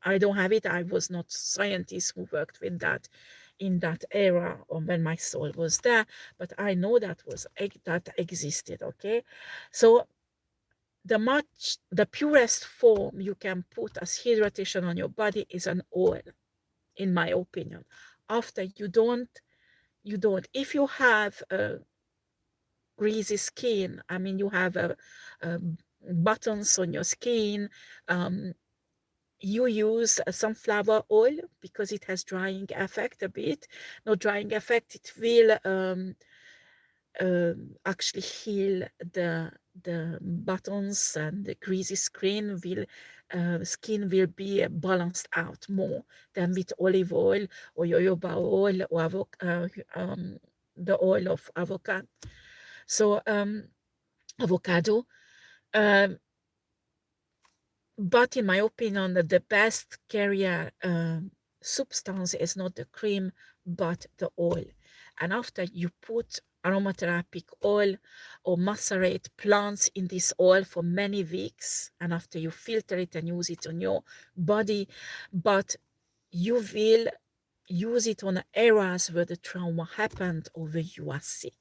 I don't have it. I was not scientist who worked with that in that era or when my soul was there, but I know that existed. Okay, so the purest form you can put as hydration on your body is an oil, in my opinion. After you don't if you have a greasy skin, I mean you have a buttons on your skin, um, you use sunflower oil because it has drying effect a bit. No drying effect, it will actually heal the buttons, and the greasy skin will be balanced out more than with olive oil or jojoba oil or the oil of avocado. So avocado. Um, but in my opinion, the best carrier substance is not the cream, but the oil. And after you put aromatherapy oil or macerate plants in this oil for many weeks, and after you filter it and use it on your body, but you will use it on areas where the trauma happened or where you are sick.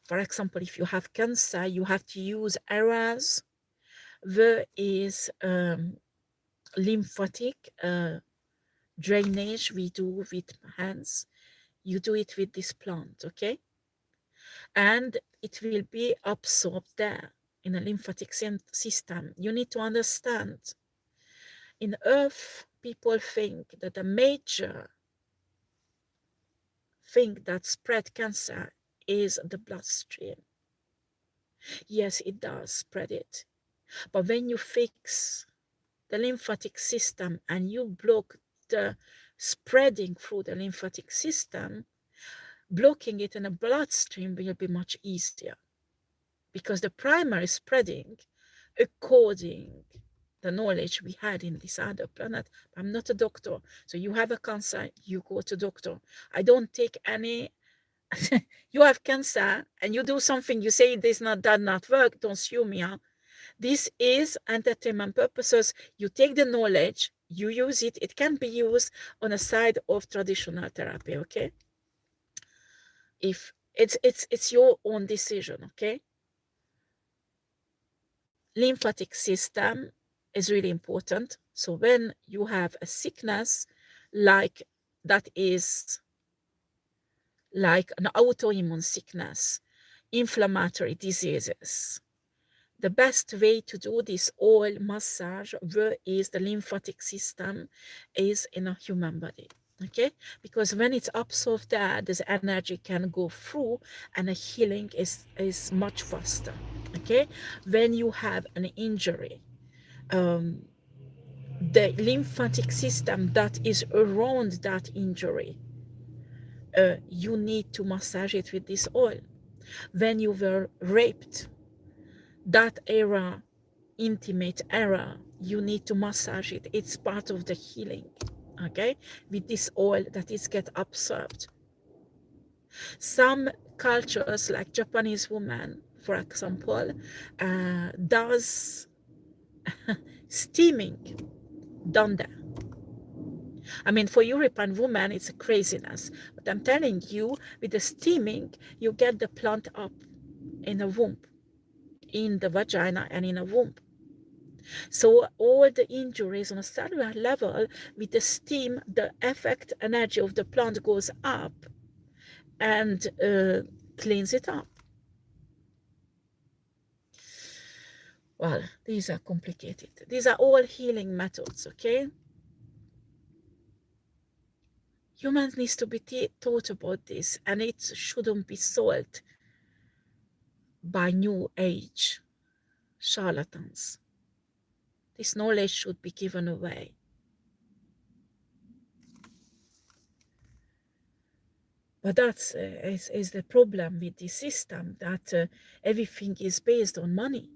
For example, if you have cancer, you have to use areas where is lymphatic drainage we do with hands. You do it with this plant, okay? And it will be absorbed there in a lymphatic system. You need to understand, in Earth, people think that the major thing that spread cancer is the bloodstream. Yes, it does spread it. But when you fix the lymphatic system and you block the spreading through the lymphatic system, blocking it in the bloodstream will be much easier, because the primary spreading, according the knowledge we had in this other planet, I'm not a doctor, so you have a cancer, you go to doctor. I don't take any you have cancer and you do something, you say this not work, don't sue me. Huh? This is entertainment purposes. You take the knowledge, you use it. It can be used on a side of traditional therapy, okay? If it's your own decision, okay? Lymphatic system is really important. So when you have a sickness like that is like an autoimmune sickness, inflammatory diseases, the best way to do this oil massage where is the lymphatic system is in a human body. Okay, because when it's absorbed there, this energy can go through, and the healing is much faster. Okay, when you have an injury, the lymphatic system that is around that injury, you need to massage it with this oil. When you were raped, that era, intimate era, you need to massage it. It's part of the healing. Okay, with this oil that is get absorbed. Some cultures, like Japanese woman, for example, does steaming done there. I mean, for European women, it's a craziness. But I'm telling you, with the steaming, you get the plant up in the womb, in the vagina and in a womb. So all the injuries on a cellular level, with the steam, the effect energy of the plant goes up and cleans it up. Well, these are complicated. These are all healing methods, okay? Humans needs to be taught about this, and it shouldn't be sold by new age charlatans. This knowledge should be given away. But that's is the problem with this system, that everything is based on money.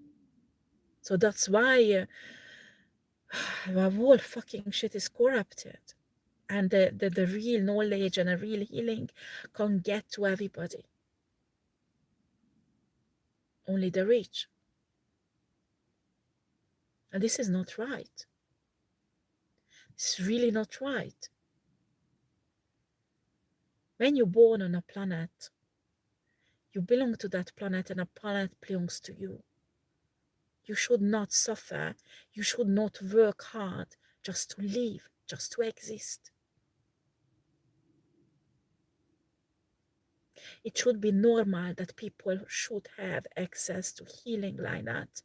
So that's why the whole fucking shit is corrupted. And the real knowledge and the real healing can't get to everybody. Only the rich. And this is not right. It's really not right. When you're born on a planet, you belong to that planet and a planet belongs to you. You should not suffer. You should not work hard just to live, just to exist. It should be normal that people should have access to healing like that.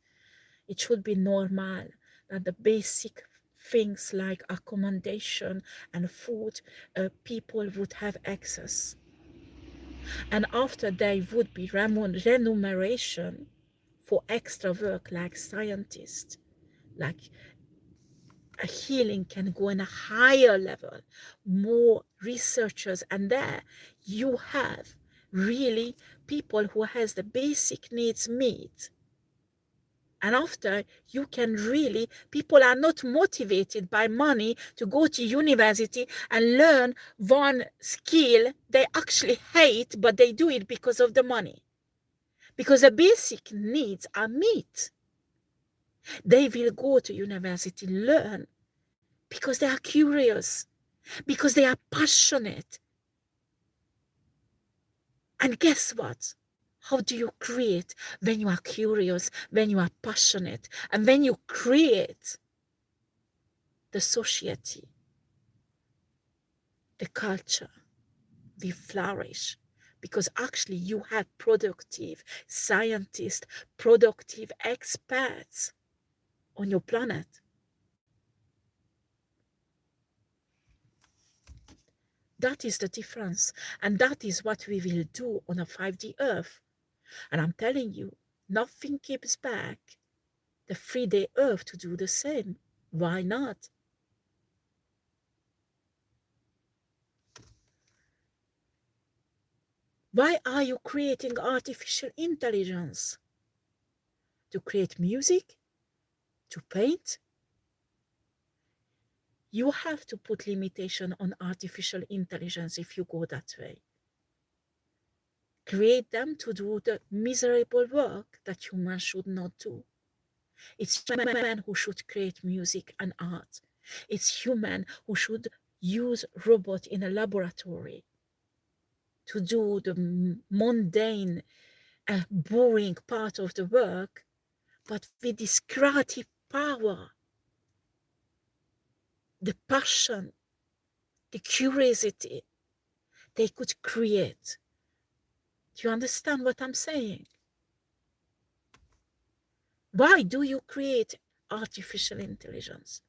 It should be normal that the basic things like accommodation and food, people would have access. And after there would be remuneration for extra work, like scientists, like a healing can go in a higher level, more researchers, and there you have really people who has the basic needs met. And after, you can really, people are not motivated by money to go to university and learn one skill they actually hate, but they do it because of the money. Because the basic needs are met. They will go to university, learn, because they are curious, because they are passionate. And guess what? How do you create when you are curious, when you are passionate, and when you create the society, the culture will flourish? Because actually you have productive scientists, productive experts on your planet. That is the difference. And that is what we will do on a 5D Earth. And I'm telling you, nothing keeps back the 3D Earth to do the same. Why not? Why are you creating artificial intelligence? To create music? To paint? You have to put limitation on artificial intelligence if you go that way. Create them to do the miserable work that humans should not do. It's human who should create music and art. It's human who should use robot in a laboratory to do the mundane, boring part of the work, but with this creative power, the passion, the curiosity, they could create. Do you understand what I'm saying? Why do you create artificial intelligence?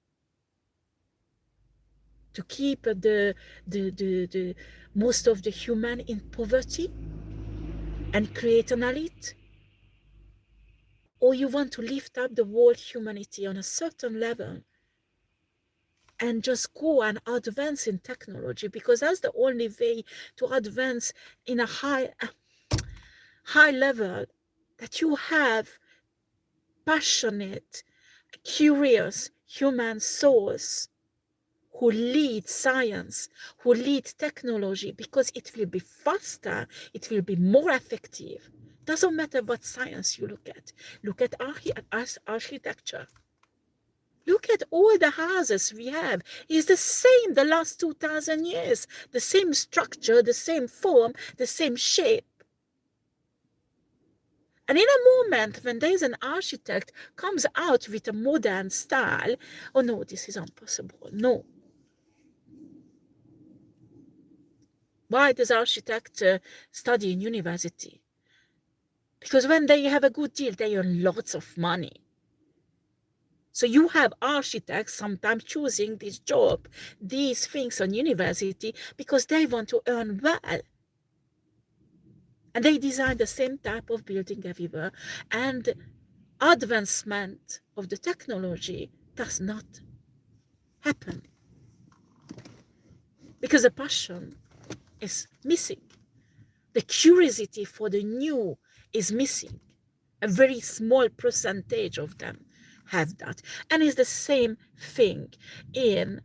to keep the most of the human in poverty and create an elite? Or you want to lift up the whole humanity on a certain level and just go and advance in technology, because that's the only way to advance in a high level, that you have passionate, curious human souls who lead science, who lead technology, because it will be faster, it will be more effective. Doesn't matter what science you look at. Look at architecture. Look at all the houses we have. It's the same the last 2,000 years. The same structure, the same form, the same shape. And in a moment when there is an architect comes out with a modern style, oh no, this is impossible. No. Why does architect study in university? Because when they have a good deal, they earn lots of money. So you have architects sometimes choosing this job, these things on university, because they want to earn well. And they design the same type of building everywhere. And advancement of the technology does not happen because the passion is missing. The curiosity for the new is missing. A very small percentage of them have that. And it's the same thing in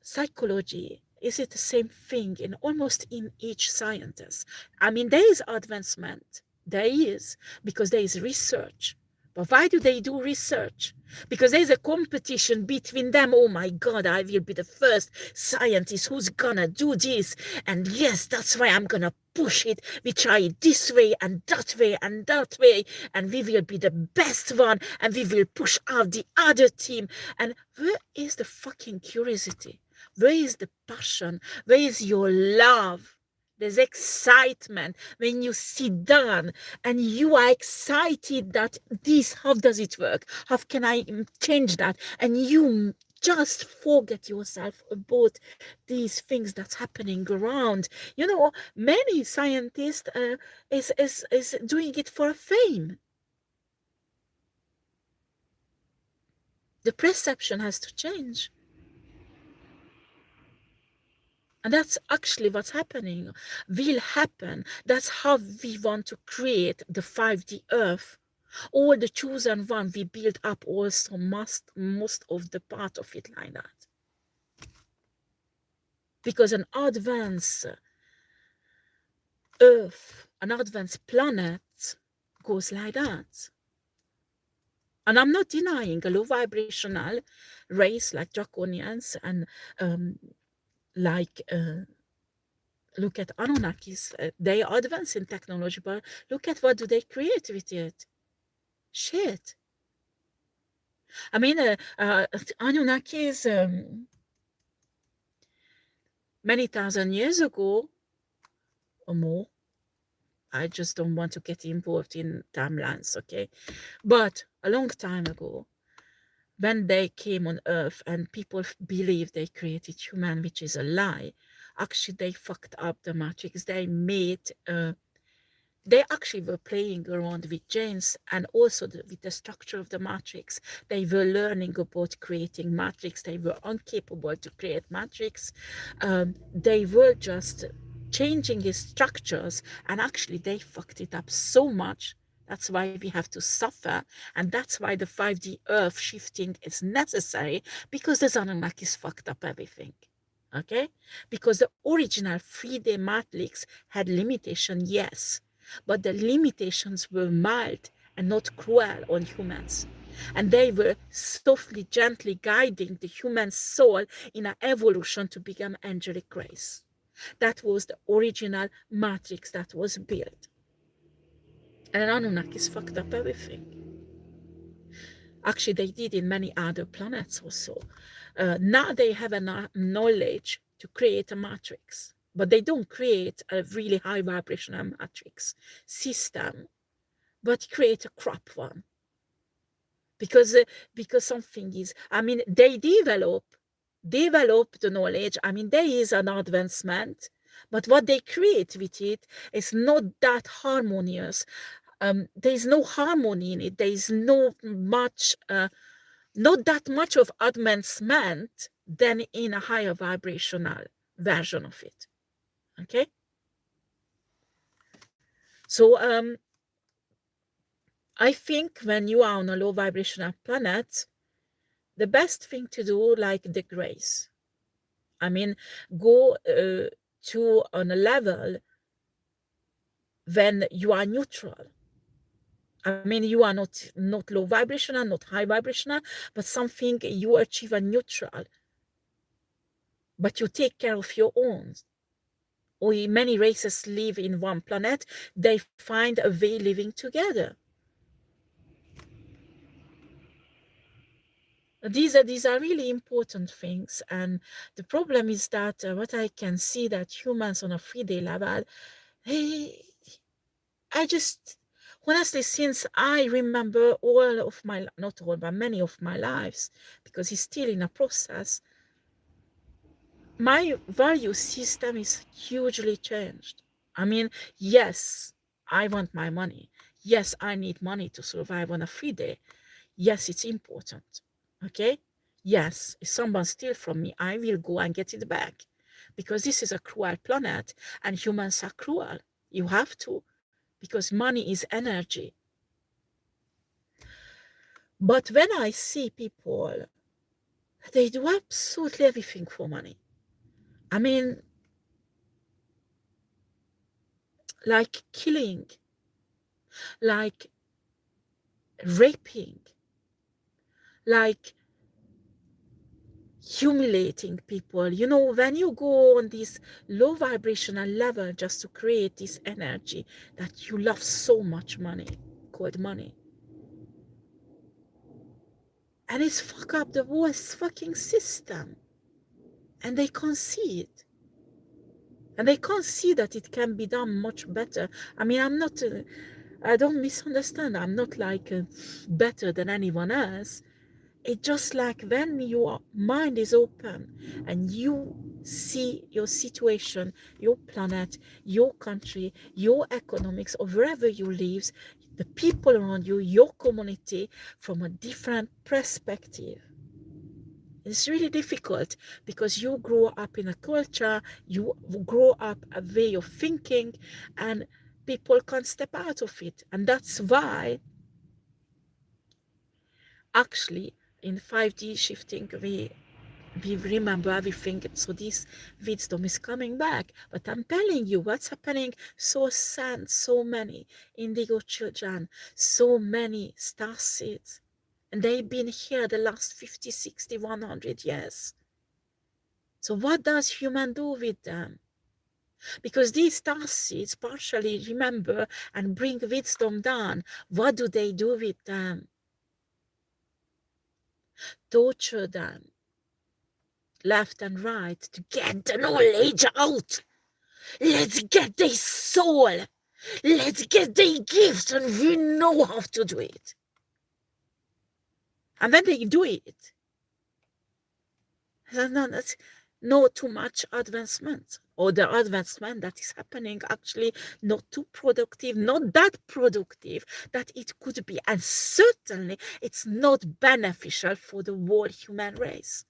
psychology. Is it the same thing in almost in each scientist? I mean, there is advancement. There is, because there is research. But why do they do research? Because there's a competition between them. Oh my God, I will be the first scientist who's gonna do this. And yes, that's why I'm gonna push it. We try it this way and that way and that way. And we will be the best one. And we will push out the other team. And where is the fucking curiosity? Where is the passion? Where is your love? There's excitement when you sit down and you are excited that this, how does it work? How can I change that? And you just forget yourself about these things that's happening around. You know, many scientists is doing it for fame. The perception has to change. And that's actually what's happening, will happen. That's how we want to create the 5D Earth. All the chosen one, we build up also most of the part of it like that. Because an advanced Earth, an advanced planet goes like that. And I'm not denying a low vibrational race like Draconians and look at Anunnakis. They advance in technology, but look at what do they create with it. Shit. I mean, Anunnakis many thousand years ago or more. I just don't want to get involved in timelines, okay? But a long time ago, when they came on Earth and people believe they created human, which is a lie, actually they fucked up the matrix. They made they actually were playing around with genes and also with the structure of the matrix. They were learning about creating matrix. They were incapable to create matrix. They were just changing its structures, and actually they fucked it up so much. That's why we have to suffer, and that's why the 5D Earth shifting is necessary, because the Anunnakis fucked up everything. Okay? Because the original 3D matrix had limitation, yes, but the limitations were mild and not cruel on humans. And they were softly, gently guiding the human soul in an evolution to become angelic race. That was the original matrix that was built. And Anunnakis fucked up everything. Actually, they did in many other planets also. Now they have a knowledge to create a matrix, but they don't create a really high vibrational matrix system, but create a crap one. Because something is, I mean, they develop develop the knowledge. I mean, there is an advancement, but what they create with it is not that harmonious. There is no harmony in it. There is no much, not that much of advancement than in a higher vibrational version of it. Okay? So I think when you are on a low vibrational planet, the best thing to do, like the grace, I mean, go to on a level when you are neutral. I mean, you are not low vibrational, not high vibrational, but something you achieve a neutral. But you take care of your own. Many races live in one planet. They find a way living together. These are really important things, and the problem is that what I can see that humans on a 3D level, hey, I just honestly, since I remember all of my, not all, but many of my lives, because it's still in a process, my value system is hugely changed. I mean, yes, I want my money. Yes, I need money to survive on a 3D. Yes, it's important. Okay? Yes, if someone steals from me, I will go and get it back. Because this is a cruel planet and humans are cruel. You have to, because money is energy. But when I see people, they do absolutely everything for money. I mean, like killing, like raping, like humiliating people. You know, when you go on this low vibrational level just to create this energy that you love so much, money, called money. And it's fuck up the whole fucking system. And they can't see it. And they can't see that it can be done much better. I mean, I don't misunderstand. I'm not like better than anyone else. It's just like when your mind is open and you see your situation, your planet, your country, your economics, or wherever you live, the people around you, your community, from a different perspective. It's really difficult because you grow up in a culture, you grow up a way of thinking, and people can't step out of it. And that's why actually in 5D shifting we remember everything, so this wisdom is coming back. But I'm telling you what's happening. So sad, so many indigo children, so many star seeds, and they've been here the last 50, 60, 100 years. So what does human do with them? Because these star seeds partially remember and bring wisdom down. What do they do with them? Torture them left and right to get the knowledge out. Let's get their soul. Let's get their gifts, and we know how to do it. And then they do it. That's not too much advancement. Or the advancement that is happening actually not too productive, not that productive that it could be. And certainly it's not beneficial for the whole human race.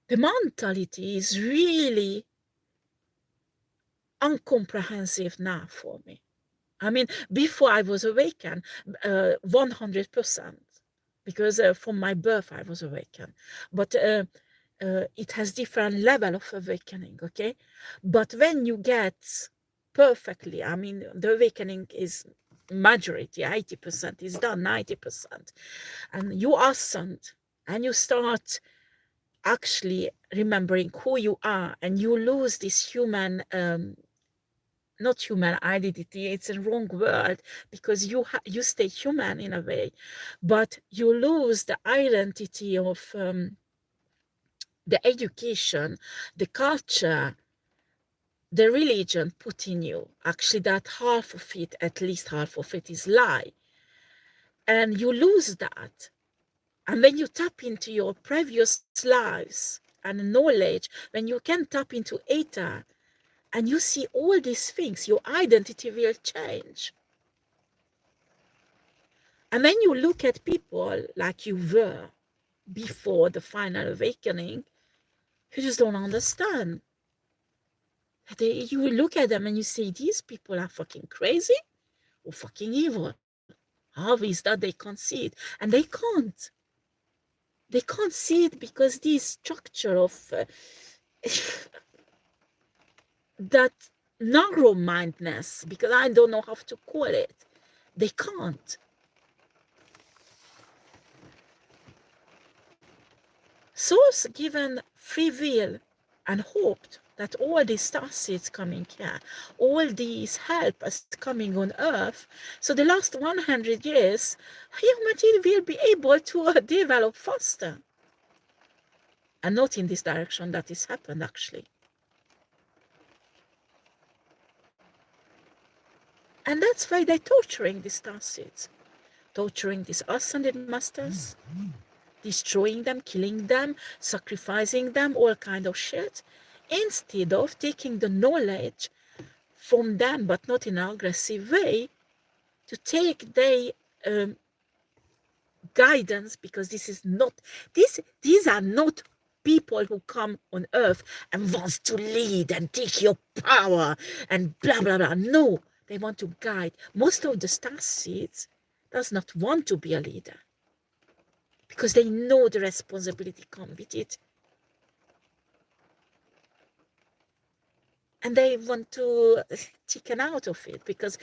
The mentality is really incomprehensive now for me. I mean, before I was awakened, 100%, because from my birth I was awakened. But it has different level of awakening, okay? But when you get perfectly, I mean, the awakening is majority, 80% is done, 90%. And you ascend and you start actually remembering who you are, and you lose this human not human identity, it's a wrong word, because you stay human in a way, but you lose the identity of the education, the culture, the religion put in you, actually that half of it, at least half of it is lie. And you lose that. And when you tap into your previous lives and knowledge, when you can tap into ether and you see all these things, your identity will change. And when you look at people like you were before the final awakening, you just don't understand. You look at them and you say, these people are fucking crazy or fucking evil. How is that they can't see it? And they can't. They can't see it because this structure of that narrow-mindedness, because I don't know how to call it, they can't. Source given free will and hoped that all these star seeds coming here, all these help is coming on Earth. So the last 100 years, humanity will be able to develop faster. And not in this direction that is happened, actually. And that's why they're torturing these star seeds, torturing these ascended masters, destroying them, killing them, sacrificing them, all kind of shit, instead of taking the knowledge from them, but not in an aggressive way, to take their guidance, because this is not, these are not people who come on earth and wants to lead and take your power and blah, blah, blah. No, they want to guide. Most of the star seeds does not want to be a leader because they know the responsibility comes with it. And they want to chicken out of it because,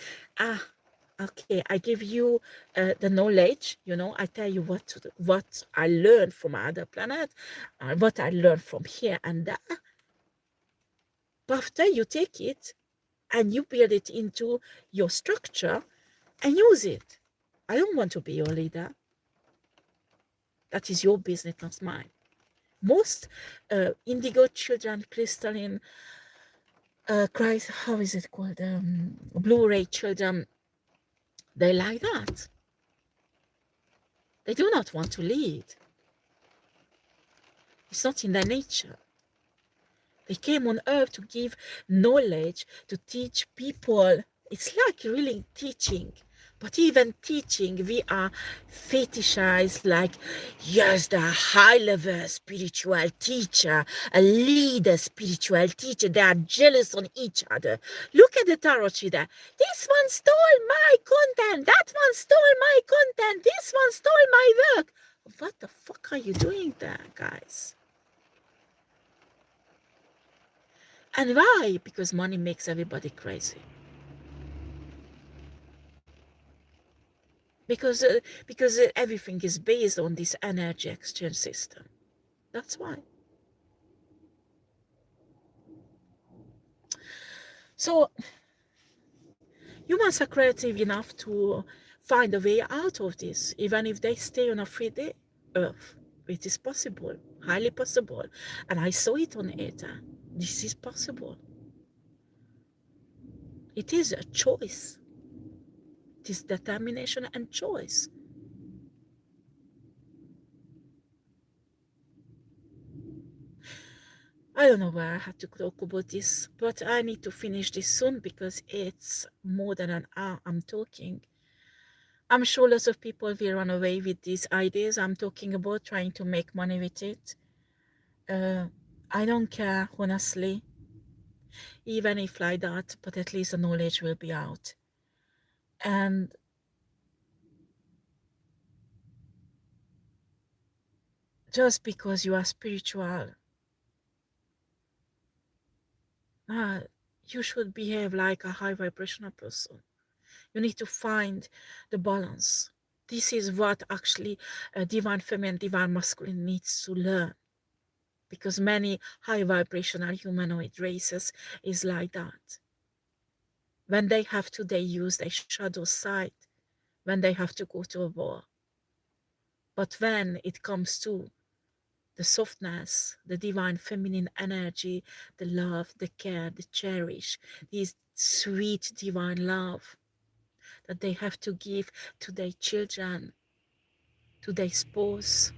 okay, I give you the knowledge, you know, I tell you what I learned from other planet, what I learned from here and there. But after you take it and you build it into your structure and use it. I don't want to be your leader. That is your business, not mine. Most indigo children, crystalline, Christ, how is it called? Blu-ray children, they like that. They do not want to lead. It's not in their nature. They came on earth to give knowledge, to teach people. It's like really teaching. But even teaching, we are fetishized like, yes, the high-level spiritual teacher, a leader spiritual teacher. They are jealous on each other. Look at the tarot reader. This one stole my content. That one stole my content. This one stole my work. What the fuck are you doing there, guys? And why? Because money makes everybody crazy. Because everything is based on this energy exchange system. That's why. So humans are creative enough to find a way out of this, even if they stay on a 3D Earth. It is possible, highly possible. And I saw it on Eta. This is possible. It is a choice. It is determination and choice. I don't know why I had to talk about this, but I need to finish this soon because it's more than an hour I'm talking. I'm sure lots of people will run away with these ideas I'm talking about, trying to make money with it. I don't care, honestly, even if like that, but at least the knowledge will be out. And just because you are spiritual, you should behave like a high vibrational person. You need to find the balance. This is what actually divine feminine, divine masculine needs to learn. Because many high vibrational humanoid races is like that. When they have to, they use their shadow side. When they have to go to a war. But when it comes to the softness, the divine feminine energy, the love, the care, the cherish, this sweet divine love that they have to give to their children, to their spouse,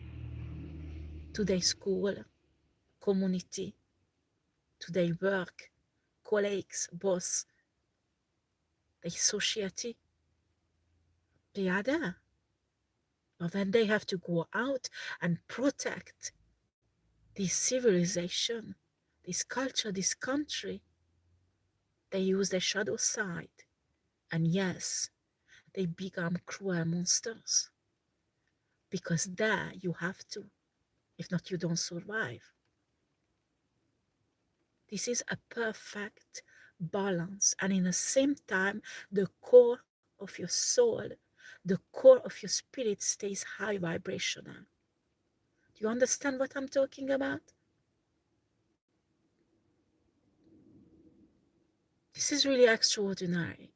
to their school, community, to their work, colleagues, boss, their society. They are there. But when they have to go out and protect this civilization, this culture, this country, they use their shadow side. And yes, they become cruel monsters. Because there you have to. If not, you don't survive. This is a perfect balance. And in the same time, the core of your soul, the core of your spirit stays high vibrational. Do you understand what I'm talking about? This is really extraordinary.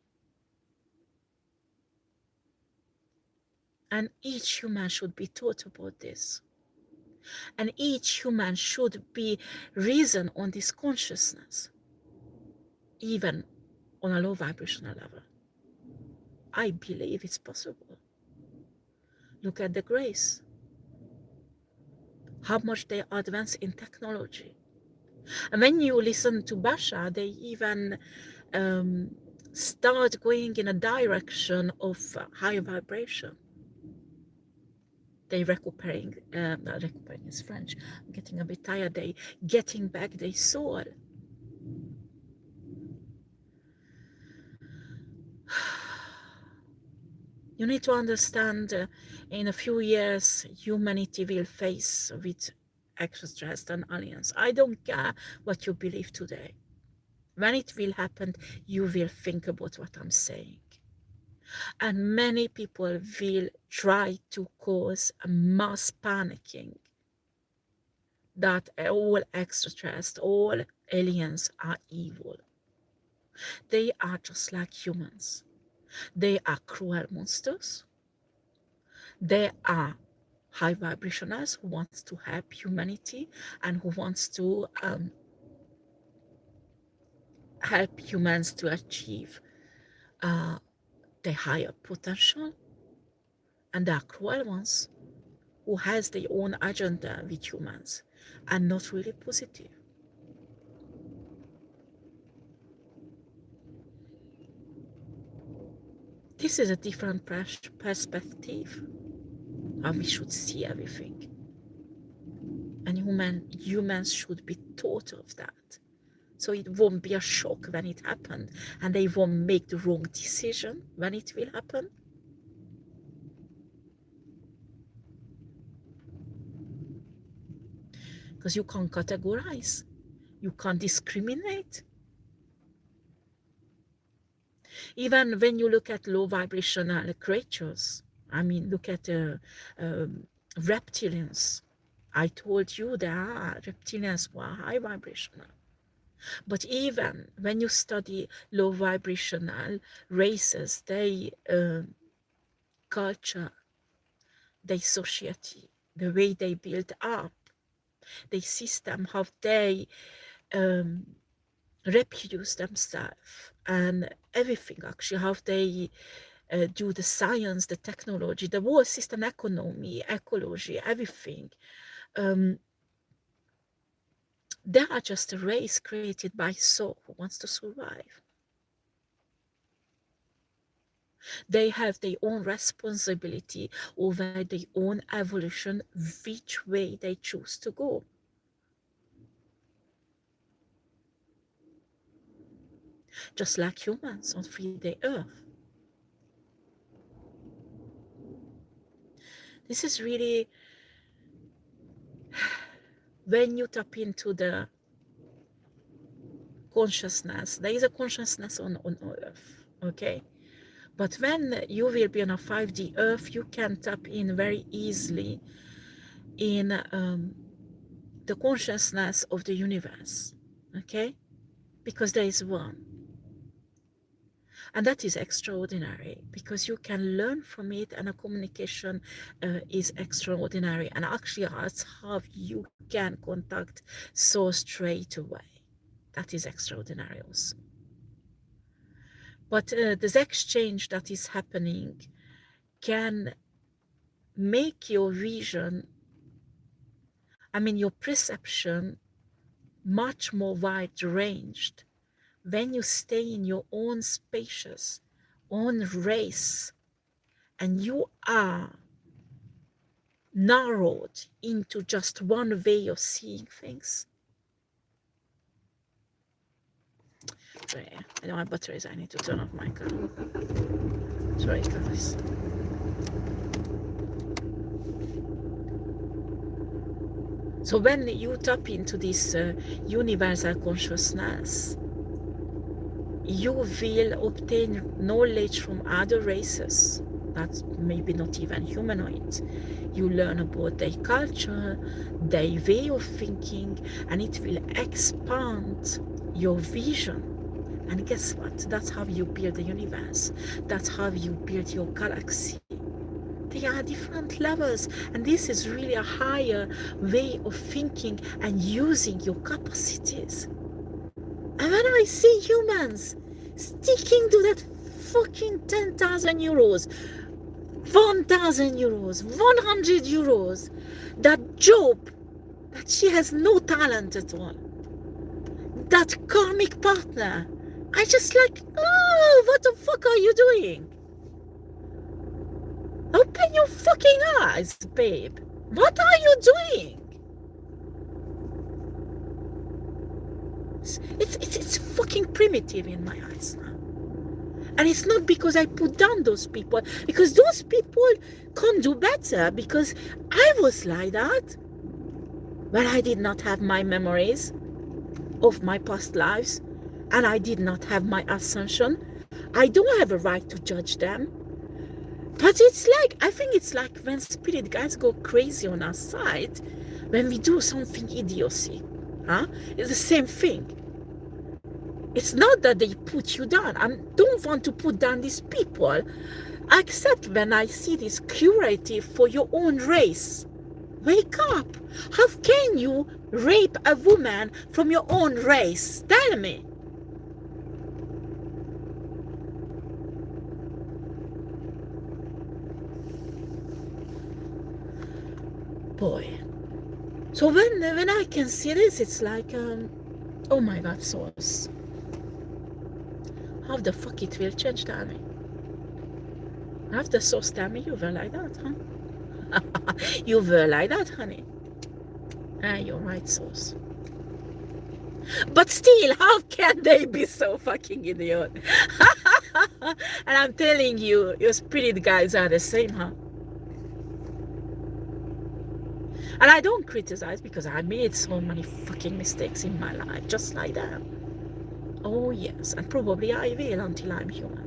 And each human should be taught about this. And each human should be reason on this consciousness, even on a low vibrational level. I believe it's possible. Look at the grace, how much they advance in technology. And when you listen to Basha, they even start going in a direction of high vibration. They not recuperating is French, I'm getting a bit tired, they getting back their soul. You need to understand in a few years humanity will face with extraterrestrial and aliens. I don't care what you believe today. When it will happen, you will think about what I'm saying. And many people will try to cause a mass panicking that all extraterrestrials, all aliens are evil. They are just like humans. They are cruel monsters. They are high vibrationals who wants to help humanity and who wants to help humans to achieve their higher potential. And there are cruel ones who has their own agenda with humans and not really positive. This is a different perspective how we should see everything. And humans should be taught of that. So it won't be a shock when it happened and they won't make the wrong decision when it will happen. Because you can't categorize, you can't discriminate. Even when you look at low vibrational creatures, I mean, look at reptilians. I told you there are reptilians who are high vibrational. But even when you study low vibrational races, they culture, their society, the way they build up, their system, how they reproduce themselves, and everything actually, how they do the science, the technology, the whole system, economy, ecology, everything. They are just a race created by soul who wants to survive. They have their own responsibility over their own evolution, which way they choose to go. Just like humans on 3D Earth. This is really, when you tap into the consciousness, there is a consciousness on Earth, okay? But when you will be on a 5D Earth, you can tap in very easily in the consciousness of the universe, okay? Because there is one. And that is extraordinary because you can learn from it, and a communication is extraordinary. And actually, that's how you can contact so straight away. That is extraordinary also. But this exchange that is happening can make your vision, I mean, your perception, much more wide ranged when you stay in your own spacious, own race, and you are narrowed into just one way of seeing things. Sorry, I don't have batteries. I need to turn off my car. Sorry, guys. So when you tap into this universal consciousness, you will obtain knowledge from other races that's maybe not even humanoid. You learn about their culture, their way of thinking, and it will expand your vision. And guess what? That's how you build the universe. That's how you build your galaxy. They are different levels, and this is really a higher way of thinking and using your capacities. And when I see humans sticking to that fucking 10,000 euros, 1,000 euros, 100 euros, that job that she has no talent at all, that karmic partner, I just like, oh, what the fuck are you doing? Open your fucking eyes, babe. What are you doing? It's fucking primitive in my eyes now. And it's not because I put down those people, because those people can't do better, because I was like that when I did not have my memories of my past lives, and I did not have my ascension. I don't have a right to judge them. But it's like, I think it's like when spirit guys go crazy on our side, when we do something idiocy, it's the same thing. It's not that they put you down. I don't want to put down these people, except when I see this curative for your own race. Wake up. How can you rape a woman from your own race? Tell me. Boy. So when I can see this, it's like, oh my God, source. How the fuck it will change, tell me? How the source tell me you were like that, huh? You were like that, honey. You're right, source. But still, how can they be so fucking idiot? And I'm telling you, your spirit guides are the same, huh? And I don't criticize, because I made so many fucking mistakes in my life, just like that. Oh yes, and probably I will until I'm human.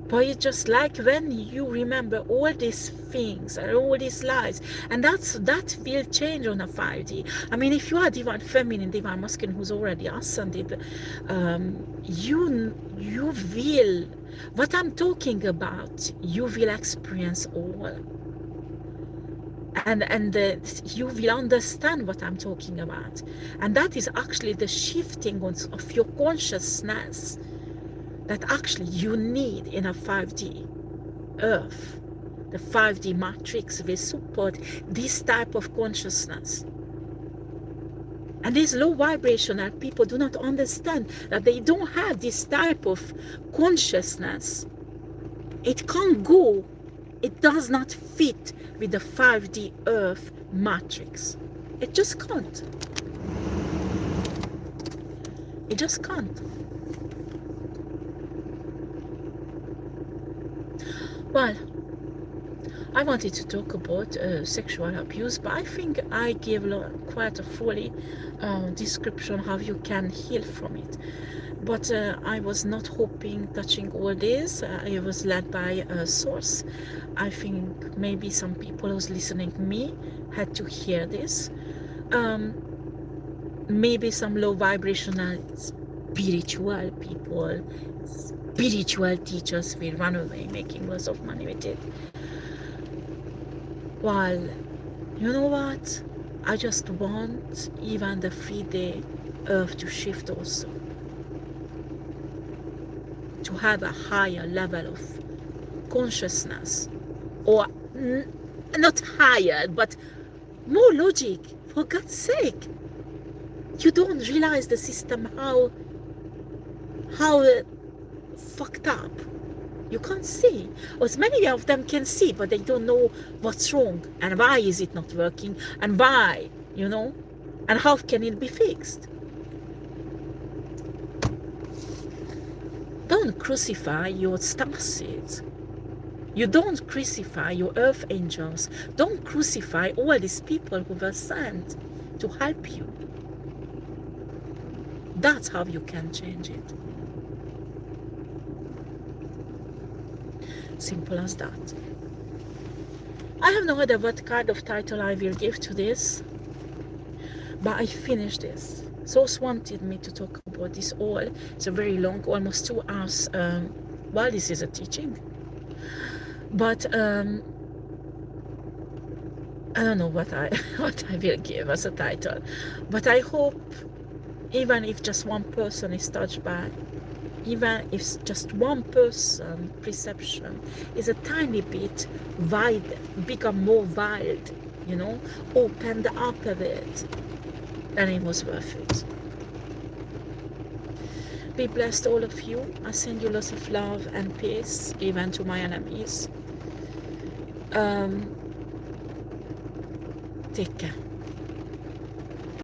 But it's just like when you remember all these things and all these lives, and that will change on a 5D. I mean, if you are divine feminine, divine masculine who's already ascended, you will, what I'm talking about, you will experience all. And you will understand what I'm talking about. And that is actually the shifting of your consciousness that actually you need in a 5D earth. The 5D matrix will support this type of consciousness. And these low vibrational people do not understand that they don't have this type of consciousness. It can't go. It does not fit with the 5D earth matrix. It just can't. It just can't. Well, I wanted to talk about sexual abuse, but I think I gave quite a fully description how you can heal from it. But I was not hoping touching all this. I was led by a source. I think maybe some people who's listening to me had to hear this. Maybe some low vibrational spiritual people, spiritual teachers will run away making lots of money with it. Well, you know what? I just want even the 3D earth to shift also, to have a higher level of consciousness, or not higher, but more logic. For God's sake, you don't realize the system how fucked up. You can't see. As many of them can see, but they don't know what's wrong and why is it not working and why, and how can it be fixed. Don't crucify your star seeds. You don't crucify your earth angels. Don't crucify all these people who were sent to help you. That's how you can change it. Simple as that. I have no idea what kind of title I will give to this, but I finished this. Source wanted me to talk about this all. It's a very long, almost 2 hours. Well, this is a teaching, but I don't know what I will give as a title. But I hope, even if just one person is touched by, even if just one person perception is a tiny bit wide, become more wild, opened up a bit, then it was worth it. Be blessed, all of you. I send you lots of love and peace, even to my enemies. Take care.